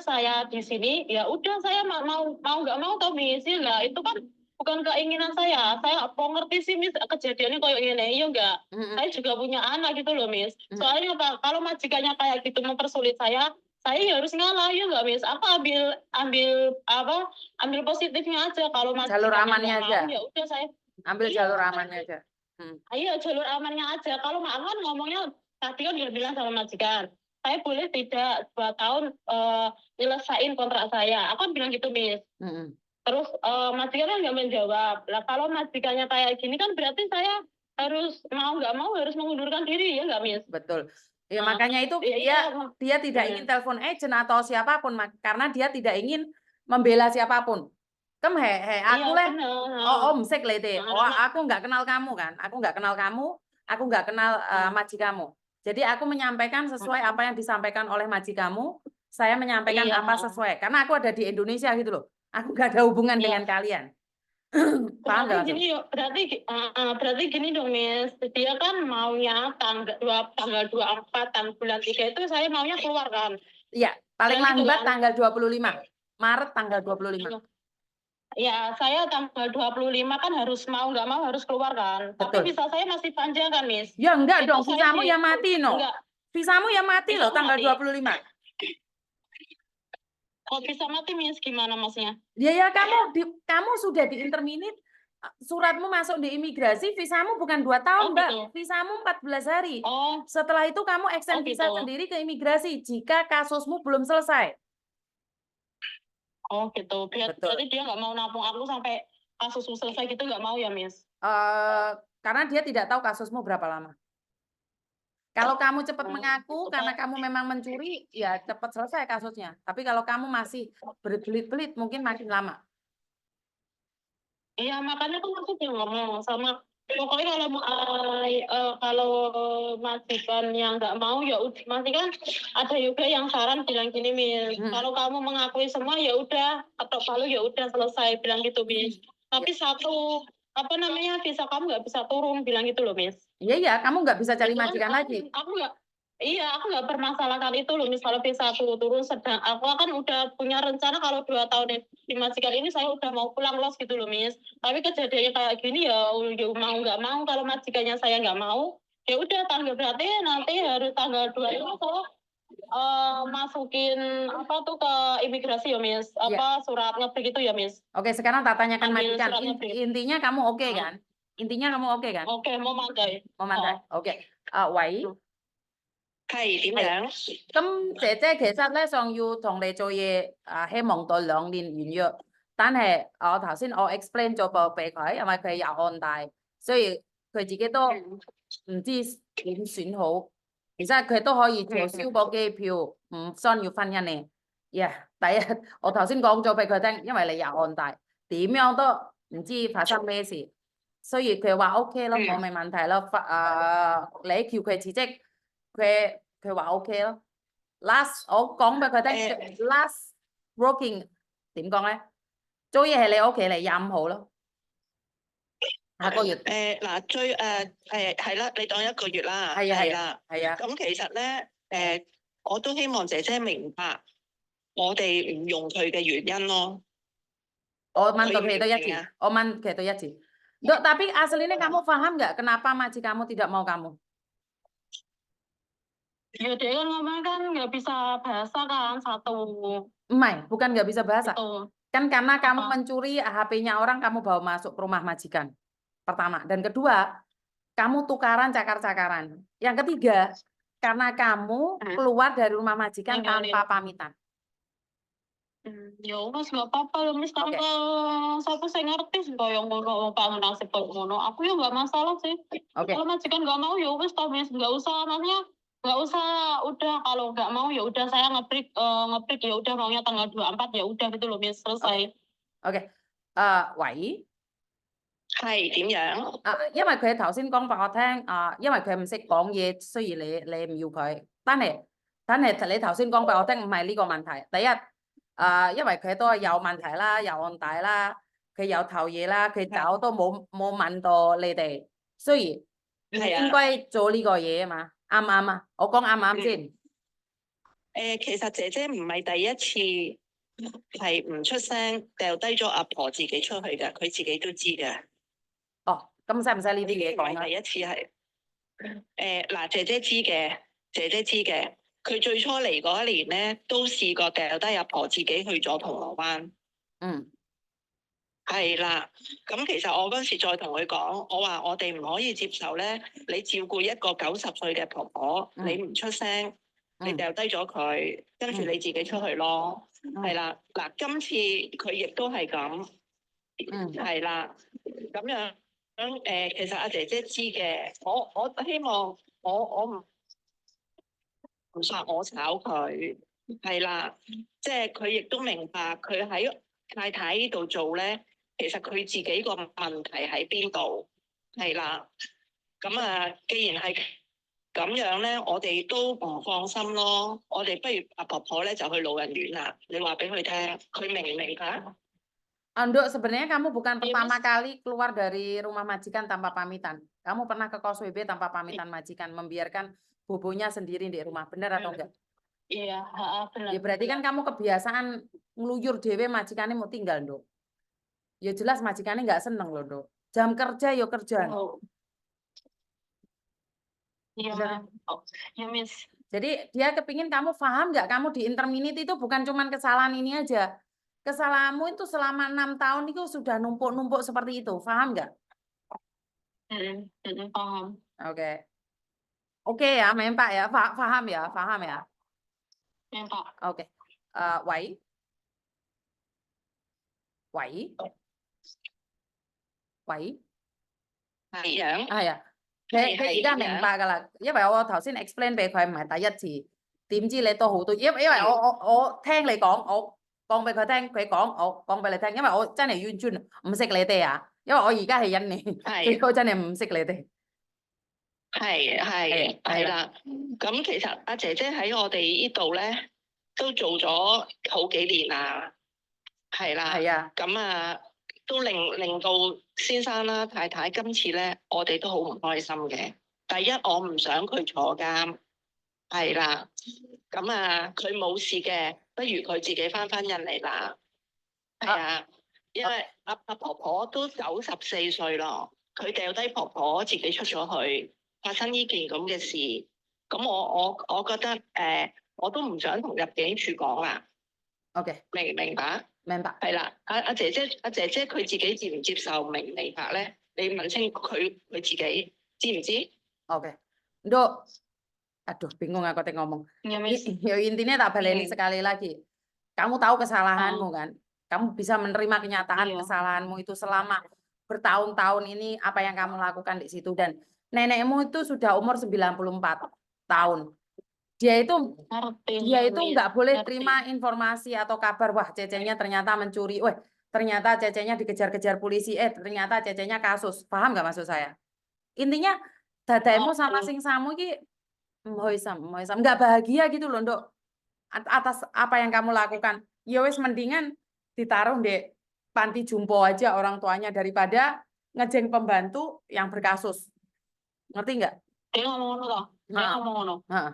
saya di sini, ya udah saya mau nggak mau toh, Miss. Ya enggak, itu kan bukan keinginan saya. Saya mau ngerti sih, Miss, kejadiannya kayak gini. Iya enggak? Saya juga punya anak gitu loh, Miss. Soalnya kalau majikannya kayak gitu mempersulit saya ya harus ngalah, ya enggak, Miss? Aku ambil positifnya aja. Kalau jalur amannya aja. Ya udah saya ambil jalur amannya aja. Iya, jalur amannya aja. Kalau kan ngomongnya tadi kan dia bilang sama majikan, saya boleh tidak 2 tahun nyelesain kontrak saya. Aku kan bilang gitu, Miss. Terus majikan kan nggak menjawab. Lah kalau majikannya kayak gini kan berarti saya harus mau nggak mau harus mengundurkan diri, ya nggak, Miss? Betul. Ya makanya itu dia tidak ingin telepon agent atau siapapun karena dia tidak ingin membela siapapun. Aku leh. Om sek lete. Aku nggak kenal kamu kan. Aku nggak kenal kamu. Aku nggak kenal majikamu. Jadi aku menyampaikan sesuai apa yang disampaikan oleh majikamu. Saya menyampaikan apa sesuai. Karena aku ada di Indonesia gitu loh. Aku nggak ada hubungan dengan kalian. Berarti gini dong, Miss. Dia kan maunya tanggal 24 bulan 3 itu saya maunya keluar kan. Iya, paling lambat tanggal 25. Maret tanggal 25. Ya, saya tanggal 25 kan harus mau nggak mau harus keluar kan. Betul. Tapi visa saya masih panjang kan, Miss? Ya enggak dong, visamu ya mati no. Visamu ya mati loh tanggal 25. Kalau bisa mati, Miss, gimana Masnya? Ya kamu sudah diinterminate, suratmu masuk di imigrasi, visamu bukan 2 tahun, Mbak. Gitu. Visamu 14 hari. Setelah itu kamu extend visa sendiri ke imigrasi jika kasusmu belum selesai. Oh gitu. Berarti dia nggak mau nampung aku sampai kasusmu selesai gitu, nggak mau ya, Miss? Karena dia tidak tahu kasusmu berapa lama. Kalau kamu cepat Hmm, mengaku karena kamu memang mencuri, ya cepat selesai kasusnya. Tapi kalau kamu masih berbelit-belit, mungkin makin lama. Iya, makanya kan aku udah ngomong sama pokoknya kalau majikan yang nggak mau ya udah, masih kan ada juga yang saran bilang gini, Miss, kalau kamu mengakui semua ya udah, atau kalau ya udah selesai bilang gitu, Miss. Tapi satu apa namanya visa kamu nggak bisa turun bilang gitu loh, Miss. Iya, kamu nggak bisa cari Itu kan majikan lagi. aku nggak permasalahkan itu loh, Miss. Kalau visa aku turun, sedang aku kan udah punya rencana kalau 2 tahun di majikan ini saya udah mau pulang los gitu loh, Miss. Tapi kejadiannya kayak gini ya mau nggak mau, kalau majikannya saya nggak mau, ya udah tanggal berarti nanti harus tanggal 2 itu saya masukin apa tuh ke imigrasi ya, Miss. Apa surat ngebreak itu ya, Miss. Oke, sekarang tak tanyakan Ambil majikan. surat ngebreak. Intinya kamu oke kan? Intinya kamu oke kan? Oke, mau mandai. Mau mantai. Oke.喂，係點樣？咁姐姐其實咧想要同你做嘢，希望到2年完約。但係我頭先我 explain 咗個俾佢，因為佢有案底，所以佢自己都唔知點選好。其實佢都可以做燒個機票，唔需要婚姻嘅。第一，我頭先講咗俾佢聽，因為你有案底，點樣都唔知發生咩事。所以佢話 OK 咯，冇咩問題咯。你叫佢辭職，佢話 OK 咯。我講俾佢聽，last working 點講咧？做嘢係你屋企嚟25號咯，下個月。嗱，係啦，你當1個月啦，係啊係啦，係啊。咁其實咧，我都希望姐姐明白我哋唔用佢嘅原因咯。我問到佢都一次明啊，我問佢都一次。Tapi aslinya kamu paham nggak kenapa majikan kamu tidak mau kamu? Ya dia kan ngomong kan nggak bisa bahasa kan satu. Bukan nggak bisa bahasa. Itu. Kan karena kamu Apa? mencuri HP-nya orang, kamu bawa masuk ke rumah majikan. Pertama. Dan kedua, kamu tukaran cakar-cakaran. Yang ketiga, karena kamu keluar dari rumah majikan tanpa pamitan. Ya wes nggak apa-apa loh, Miss. Kalau saya ngerti sih kalau ngono pengen nasib kayak ngono. Aku ya nggak masalah sih. Kalau majikan nggak mau ya wes toh, Miss. Nggak usah, maksudnya nggak usah. Udah kalau nggak mau ya udah saya ngebreak ya udah maunya tanggal 24 ya udah gitu loh, Miss. Selesai. OK，喂，係點樣？因為佢頭先講俾我聽，因為佢唔識講嘢，雖然你唔要佢，但係你頭先講俾我聽唔係呢個問題。第一，因為佢都係有問題啦，有案底啦，佢有頭嘢啦，佢走都冇問到你哋，雖然唔應該做呢個嘢啊嘛，啱唔啱啊？我講啱唔啱先？其實姐姐唔係第一次係唔出聲，掉低咗阿婆自己出去嘅，佢自己都知嘅。咁使唔使呢啲嘢講啊？第一次係嗱，姐姐知嘅，佢最初嚟嗰一年咧，都試過掉低阿婆自己去咗銅鑼灣。係啦，咁其實我嗰時再同佢講，我話我哋唔可以接受咧，你照顧一個90歲嘅婆婆，你唔出聲，你掉低咗佢，跟住你自己出去咯。係啦，嗱，今次佢亦都係咁，係啦，咁樣其實阿姐姐知嘅，我希望我唔殺我炒佢，係啦，即係佢亦都明白佢喺太太呢度做咧。其實佢自己個問題喺邊度？係啦，咁既然係咁樣咧，我哋都唔放心咯。我哋不如阿婆婆咧就去老人院啦。你話俾佢聽，佢明唔明白？Anduk, sebenarnya kamu bukan pertama kali keluar dari rumah majikan tanpa pamitan. Kamu pernah ke kos WB tanpa pamitan majikan, membiarkan bobonya sendiri di rumah, benar atau enggak? Iya, benar. Ya berarti kan kamu kebiasaan ngeluyur dewe majikannya mau tinggal, Nduk. Ya jelas majikannya nggak seneng loh, Nduk. Jam kerja ya kerja. Iya, ya Miss. Jadi dia kepingin kamu paham nggak, kamu di interminate itu bukan cuman kesalahan ini aja. Kesalahanmu itu selama 6 tahun itu sudah numpuk-numpuk seperti itu, paham nggak? Paham. Oke ya, memang Pak ya, paham ya, paham ya. Ya Pak. Oke, Wai. Wai.係樣？係啊，佢而家明白㗎啦，因為我頭先 explain 俾佢唔係第一次，點知你都好多，因為我聽你講，我講俾佢聽，佢講我講俾你聽，因為我真係完全唔識你哋啊，因為我而家係印尼，所以我真係唔識你哋。係啦，咁其實阿姐姐喺我哋呢度咧都做咗好幾年啦，係啦，係啊，咁啊都令到先生啦太太今次咧，我哋都好唔開心嘅。第一，我唔想佢坐監，係啦，咁啊佢冇事嘅，不如佢自己翻印尼啦，係啊，因為阿婆婆都94歲咯，佢掉低婆婆自己出咗去。發生呢件咁嘅事，咁我覺得我都唔想同入境處講啦。OK，明白？明白。係啦，阿姐姐佢自己接唔接受明白咧？你問清佢自己知唔知 Oke, Dok. Aduh, bingung aku tadi ngomong. Ya, Miss. Ya, intinya tak baleni sekali lagi. Kamu tahu kesalahanmu kan? Kamu bisa menerima kenyataan Iya. kesalahanmu itu selama bertahun-tahun ini apa yang kamu lakukan di situ, dan nenekmu itu sudah umur 94 tahun. Dia itu Ngerti, nggak boleh ngerti. terima informasi atau kabar, wah cecenya ternyata mencuri, wah ternyata cecenya dikejar-kejar polisi, ternyata cecenya kasus. Paham nggak maksud saya? Intinya dadamu sama sing samu ki mhoisam, nggak bahagia gitu loh, Nduk. Atas apa yang kamu lakukan. Ya wis mendingan ditaruh di panti jompo aja orang tuanya daripada ngejeng pembantu yang berkasus. Ngerti nggak? Dia ngomong ngono toh? Dia Heeh. ngomong ngono. Heeh.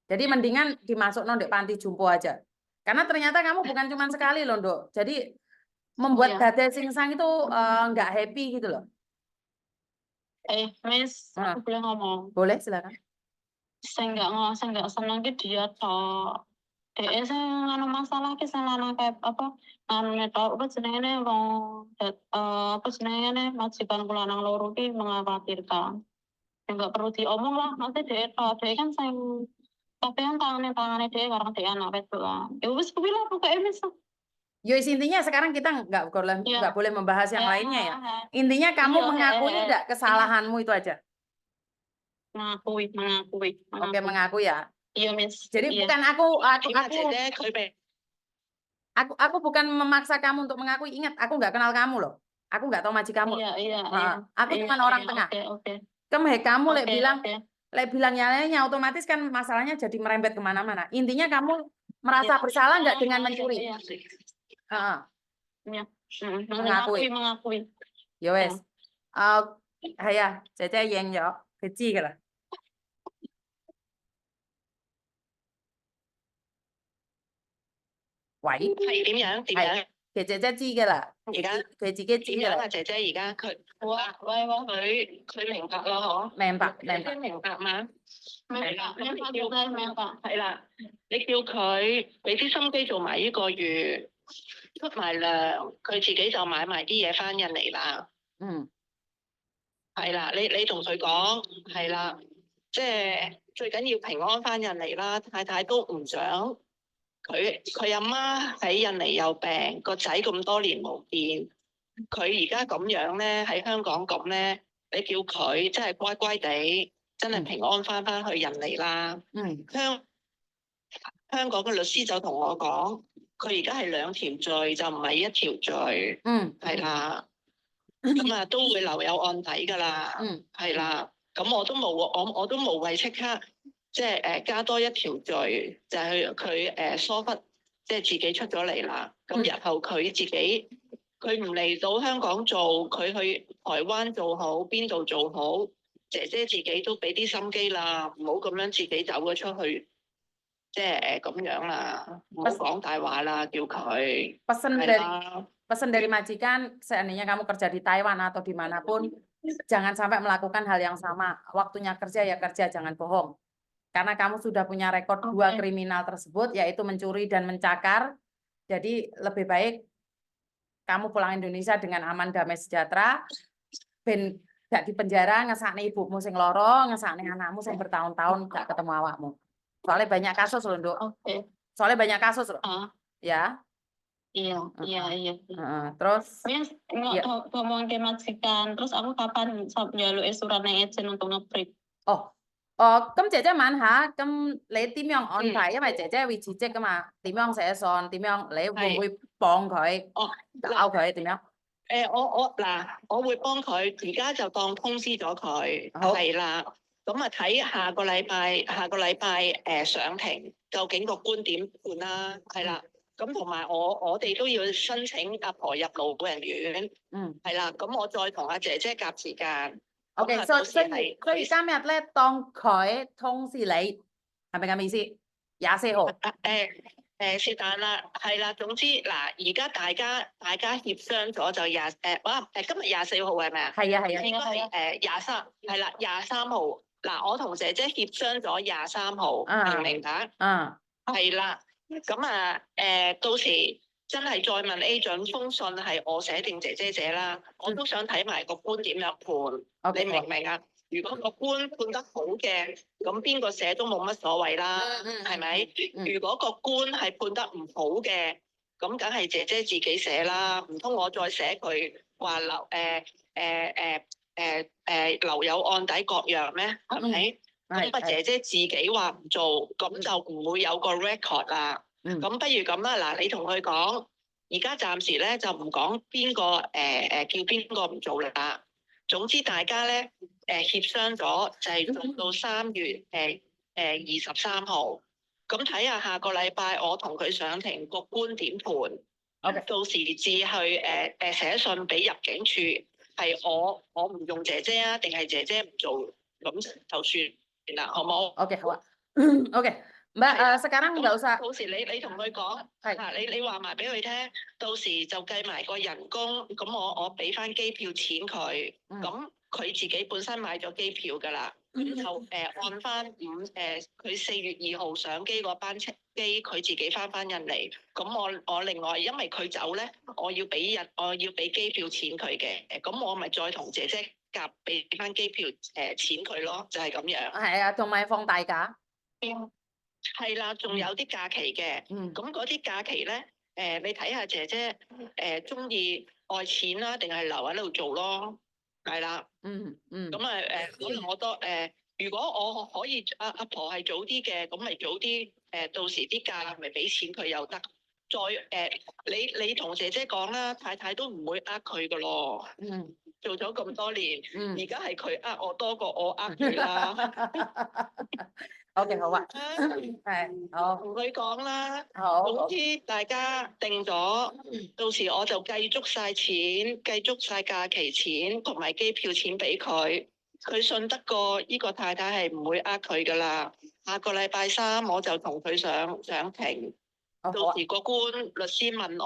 Jadi mendingan dimasuk di panti jompo aja. Karena ternyata kamu bukan cuma sekali loh, Nduk. Jadi membuat Iya. dada singsang itu nggak happy gitu loh. Miss, aku boleh ngomong. Boleh, silakan. Saya nggak senang ki dia toh. Dia saya nganu masalah ki selana kayak apa? Anu netok apa jenenge wong apa jenenge majikan kula nang loro ki mengkhawatirkan. Ya nggak perlu diomong lah, nanti dia toh. Dia kan sing tapi kan tangannya dia karena dia anak wedok. Ya wis kuwi lah pokoke Miss. Yo, intinya sekarang kita nggak boleh membahas yang lainnya ya. Intinya kamu Iya, mengakui nggak kesalahanmu itu aja. Mengakui. Oke, mengaku ya. Iya, Miss. Jadi Iya. bukan aku bukan memaksa kamu untuk mengakui. Ingat, aku nggak kenal kamu loh. Aku nggak tahu maji kamu. Iya. Aku cuma orang tengah. Oke. Kamu Oke, bilang nyalanya otomatis kan masalahnya jadi merembet kemana-mana. Intinya kamu merasa bersalah nggak dengan mencuri? Iya. Iya. Mengakui. Ya wes. Ya, Cece yang yo, kecil lah. 喂，係點樣？其實姐姐知㗎啦，而家佢自己知㗎啦。點樣啊？姐姐而家佢明白咯，嗬？明白。明白嘛？係啦，明白。係啦，你叫佢俾啲心機做埋呢個月，出埋糧，佢自己就買埋啲嘢翻印尼啦。係啦，你同佢講係啦，即係最緊要平安翻印尼啦。太太都唔想佢阿媽喺印尼有病，個仔咁多年冇見，佢而家咁樣咧喺香港咁咧，你叫佢真係乖乖地，真係平安翻去印尼啦。香港嘅律師就同我講，佢而家係2條罪，就唔係1條罪。係啦。咁啊，都會留有案底㗎啦。係啦。咁我都無謂即刻即係加多1條罪，就係佢疏忽，即係自己出咗嚟啦。咁日後佢自己佢唔嚟到香港做，佢去台灣做好，邊度做好，姐姐自己都俾啲心機啦，唔好咁樣自己走咗出去，即係咁樣啦，唔好講大話啦，叫佢。Pesan dari majikan, seandainya kamu kerja di Taiwan atau dimanapun, jangan sampai melakukan hal yang sama. Waktunya kerja ya kerja, jangan bohong. Karena kamu sudah punya rekor 2 kriminal tersebut, yaitu mencuri dan mencakar. Jadi lebih baik kamu pulang Indonesia dengan aman, damai, sejahtera. Ben gak di penjara, ngesakne ibumu sing loro, ngesakne anakmu sing bertahun-tahun gak ketemu awakmu. Soalnya banyak kasus loh, Nduk. Soalnya banyak kasus loh. Ya. Iya, iya, Heeh. iya. Heeh. Terus Wes ya. ngomong ke majikan, terus aku kapan njaluk surat nang izin untuk nge-break? Oh,咁姐姐問下，咁你點樣安排？因為姐姐會辭職噶嘛，點樣寫信？點樣你會唔會幫佢哦，搞嗱，佢？點樣？我會幫佢，而家就當通知咗佢，好係啦。咁啊睇下個禮拜上庭，究竟個觀點判啦，係啦。咁同埋我哋都要申請阿婆入老人院，嗯係啦。咁我再同阿姐姐夾時間。 ，OK，咁啊所以到時係所以今日咧，當佢通知你，係咪咁意思？24號。是但啦，係啦。總之嗱，而家大家協商咗就今日24號係咪啊？係啊係啊。應該係23係啦，23號。嗱，我同姐姐協商咗23號，明唔明白？嗯。係啦，咁啊到時真係再問 A 準封信係我寫定姐姐寫啦，我都想睇埋個官點樣判， OK，你明唔明啊？如果個官判得好嘅，咁邊個寫都冇乜所謂啦，係咪？如果個官係判得唔好嘅，咁梗係姐姐自己寫啦，唔通我再寫佢話留有案底各樣咩？係咪？咁啊，姐姐自己話唔做，咁就唔會有個 record 啦。咁不如咁啦，嗱，你同佢講，而家暫時咧就唔講邊個叫邊個唔做啦。總之大家咧協商咗就係做到3月23號。咁睇下下個禮拜我同佢上庭個官點判。OK，到時至去寫信俾入境處，係我唔用姐姐啊，定係姐姐唔做，咁就算啦，好冇 OK，好啊。OK，Mbak, sekarang nggak usah。到時你同佢講，你話埋俾佢聽，到時就計埋個人工，咁我俾翻機票錢佢，咁佢自己本身買咗機票㗎啦，就按翻佢4月2號上機嗰班機，佢自己翻印尼，咁我另外因為佢走咧，我要俾機票錢佢嘅，咁我咪再同姐姐夾俾翻機票錢佢咯，就係咁樣。係啊，同埋放大假。係啦，仲有啲假期嘅，咁嗰啲假期咧，你睇下姐姐中意愛錢啦，定係留喺度做咯，係啦。咁啊可能我都如果我可以阿婆係早啲嘅，咁咪早啲到時啲假咪俾錢佢又得。再你同姐姐講啦，太太都唔會佢噶咯。做咗咁多年，而家係佢我多過我佢啦。OK，好啊。係好，同佢講啦。好。總之大家定咗，到時我就計足晒錢，計足晒假期錢同埋機票錢俾佢。佢信得過呢個太太係唔會佢噶啦。下個禮拜3我就同佢上庭。到時個官律師問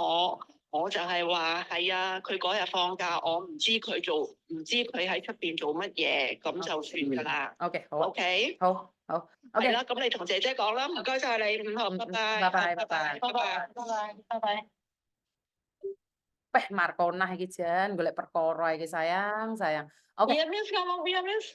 我就係話係啊，佢嗰日放假，我唔知佢喺出邊做乜嘢，咁就算噶啦。OK，好。OK，好。係啦，咁你同姐姐講啦，唔該晒你，5號，拜拜，拜拜。拜拜。Markona iki jan golek perkara iki sayang. Oke. Iya, Miss, ngomong iya, Miss.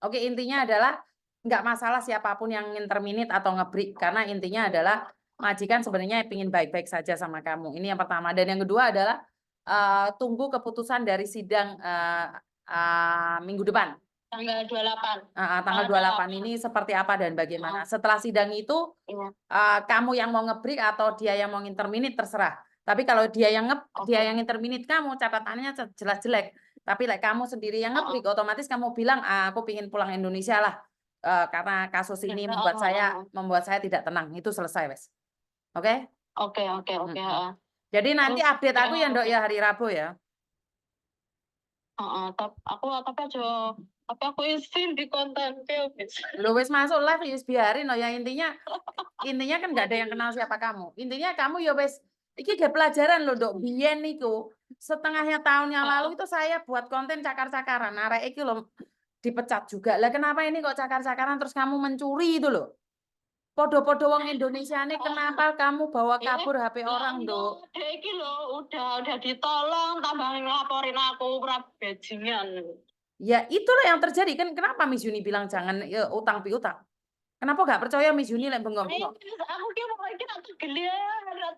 Oke, intinya adalah nggak masalah siapapun yang interminit atau ngebreak, karena intinya adalah majikan sebenarnya ingin baik-baik saja sama kamu. Ini yang pertama. Dan yang kedua adalah tunggu keputusan dari sidang minggu depan. Tanggal 28. Tanggal 28 ini seperti apa dan bagaimana. Setelah sidang itu kamu yang mau ngebreak atau dia yang mau interminit terserah. Tapi kalau dia yang interminit kamu, catatannya jelas jelek. Tapi kamu sendiri yang ngebreak, otomatis kamu bilang aku pingin pulang Indonesia lah. Karena kasus ini membuat saya tidak tenang. Itu selesai, wes. Oke? Oke. Jadi nanti update aku ya, Ndok, ya hari Rabu ya. Tapi aku izin di konten Miss. Lu wis masuk live, wis biarin loh ya. Intinya kan nggak ada yang kenal siapa kamu. Intinya kamu ya wis iki gak pelajaran loh, Dok. Biyen niku setengahnya tahun yang lalu itu saya buat konten cakar-cakaran. Arek iki loh dipecat juga. Lah kenapa ini kok cakar-cakaran terus kamu mencuri itu loh? Podo-podo wong Indonesia nih, kenapa kamu bawa kabur HP orang, Dok? Iki loh udah ditolong, tambah ngelaporin aku bajingan. Ya itulah yang terjadi kan. Kenapa Miss Yuni bilang jangan utang piutang? Kenapa gak percaya Miss Yuni lek bengong-bengong? Miss, aku ki mau iki tak tegel ya,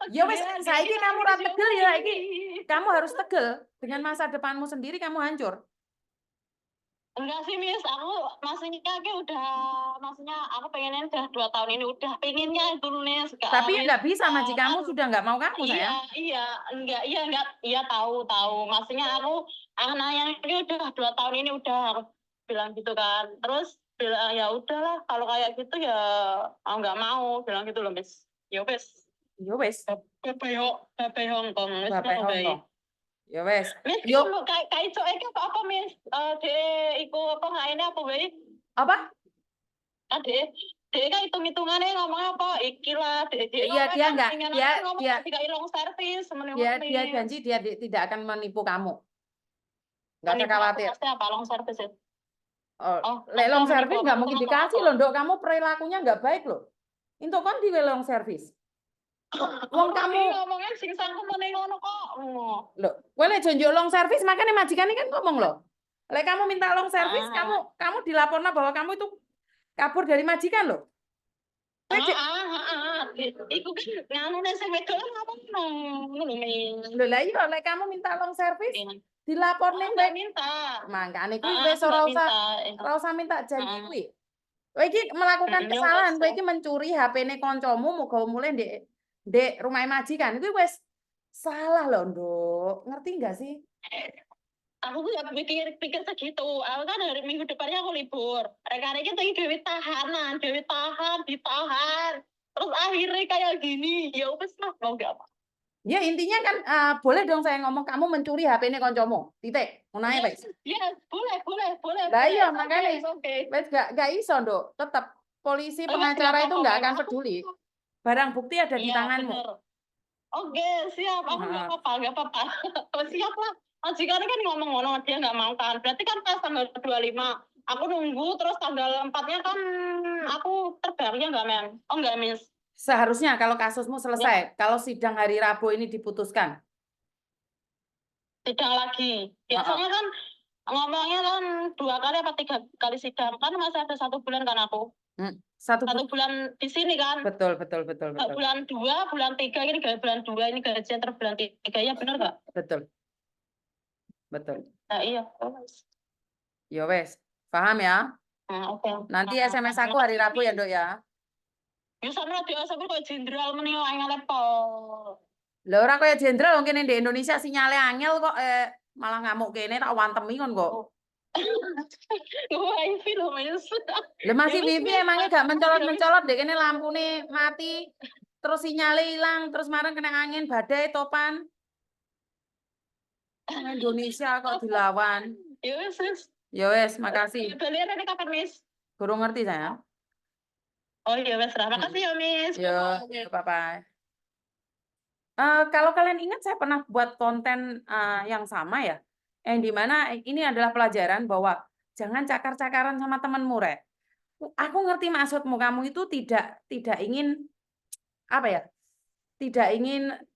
tak Ya wes, tegel ya, saiki iki kamu nangis ra ya, tegel ya, Miss. iki kamu harus tegel. Dengan masa depanmu sendiri kamu hancur. Enggak sih Miss, aku maksudnya aku pengennya udah 2 tahun ini udah pengennya itu Miss. Tapi ya nggak bisa, majikanmu sudah nggak mau kamu, sayang. Iya tahu. Maksudnya aku anaknya ini udah 2 tahun ini udah aku bilang gitu kan. Terus bilang ya udahlah kalau kayak gitu ya aku nggak mau bilang gitu loh Miss. Ya wes. Ya wes, Bapak Hongkong wes Bapak mau bae. Hongkong. Ya wes. Miss, Yo, kayak iso iki apa Miss? De iku apa ngaine apa wae? apa? Adek, dia kan hitung-hitungannya ngomong apa? Iki lah, Iya, dia nggak, dia long service, dia janji dia tidak akan menipu kamu. Nggak usah khawatir. Maksudnya apa long service ya? Oh, lek long maksudnya service menipu nggak aku mungkin tuh dikasih apa? loh, Dok. Kamu perilakunya nggak baik loh. Itu kan di long service. Wong kamu ngomongnya sing sangku meneh ngono kok. loh, kowe lek jonjok long service makanya majikan ini kan ngomong loh. Lek kamu minta long service, Ah. kamu dilaporkan bahwa kamu itu kabur dari majikan loh. Iku kan nganune sing wedok ngomong ngono Miss. Lho lah iya, lek kamu minta long service, Iya. dilaporne Nggak kowe. minta. Mangkane kuwi Ah, wis aku ora nggak usah minta janji Ah. kuwi. Kowe iki melakukan Ya kesalahan, wes, kowe iki mencuri HP-ne kancamu muga mulai ndek rumah majikan. Kuwi wis salah loh, Nduk. Ngerti enggak sih? aku nggak pikir segitu. Aku kan hari minggu depannya aku libur. Rekan-rekan tadi Dewi tahanan, ditahan. Terus akhirnya kayak gini. Ya wes lah, mau nggak apa. Ya intinya kan boleh dong saya ngomong kamu mencuri HP-ne kancamu. Titik. Ngono ae wis. Yes, boleh. Lah iya, Oke, makanya oke. wis gak iso, Nduk. Tetap polisi Enggak, pengacara nggak itu apa-apa, nggak akan Mel. peduli. Barang bukti ada di Iya, tanganmu. bener. Oke, siap. Aku nggak apa-apa. Siap lah. Majikan kan ngomong ngono, dia nggak mau kan. Berarti kan pas tanggal 25, aku nunggu, terus tanggal 4-nya kan aku terbangnya nggak, Mem? Oh, nggak, Miss? Seharusnya kalau kasusmu selesai, kalau sidang hari Rabu ini diputuskan. Sidang lagi. Biasanya kan ngomongnya kan 2 kali apa 3 kali sidang. Kan masih ada 1 bulan kan aku. 1 bulan di sini kan. Betul. Bulan 2, bulan 3, ini bulan 2, ini gajian terbulan 3. Ya benar nggak? Betul. Nah, iya. Ya wes, paham ya? Oke. Nanti SMS aku hari Rabu ya, Dok ya. Ya sama radio sampe kok jenderal meneh angel lepol. Lah ora kaya jenderal wong kene di Indonesia sinyale angel kok malah ngamuk kene tak wantemi kon kok. Wifi lho, Miss. Lah masih Ya wis, wifi Miss. emangnya gak mencolot-mencolot deh kene lampune mati. Terus sinyale hilang, terus marang kena angin badai topan. Indonesia kok dilawan. Ya wis, Miss. Ya wes, makasih. Balian ini kapan, Miss? Kurang ngerti saya. Oh iya, wes. Makasih ya, Miss. Ya, bye-bye. Kalau kalian ingat saya pernah buat konten yang sama ya, yang dimana ini adalah pelajaran bahwa jangan cakar-cakaran sama temenmu, Rek. Aku ngerti maksudmu, kamu itu tidak ingin apa ya, tidak ingin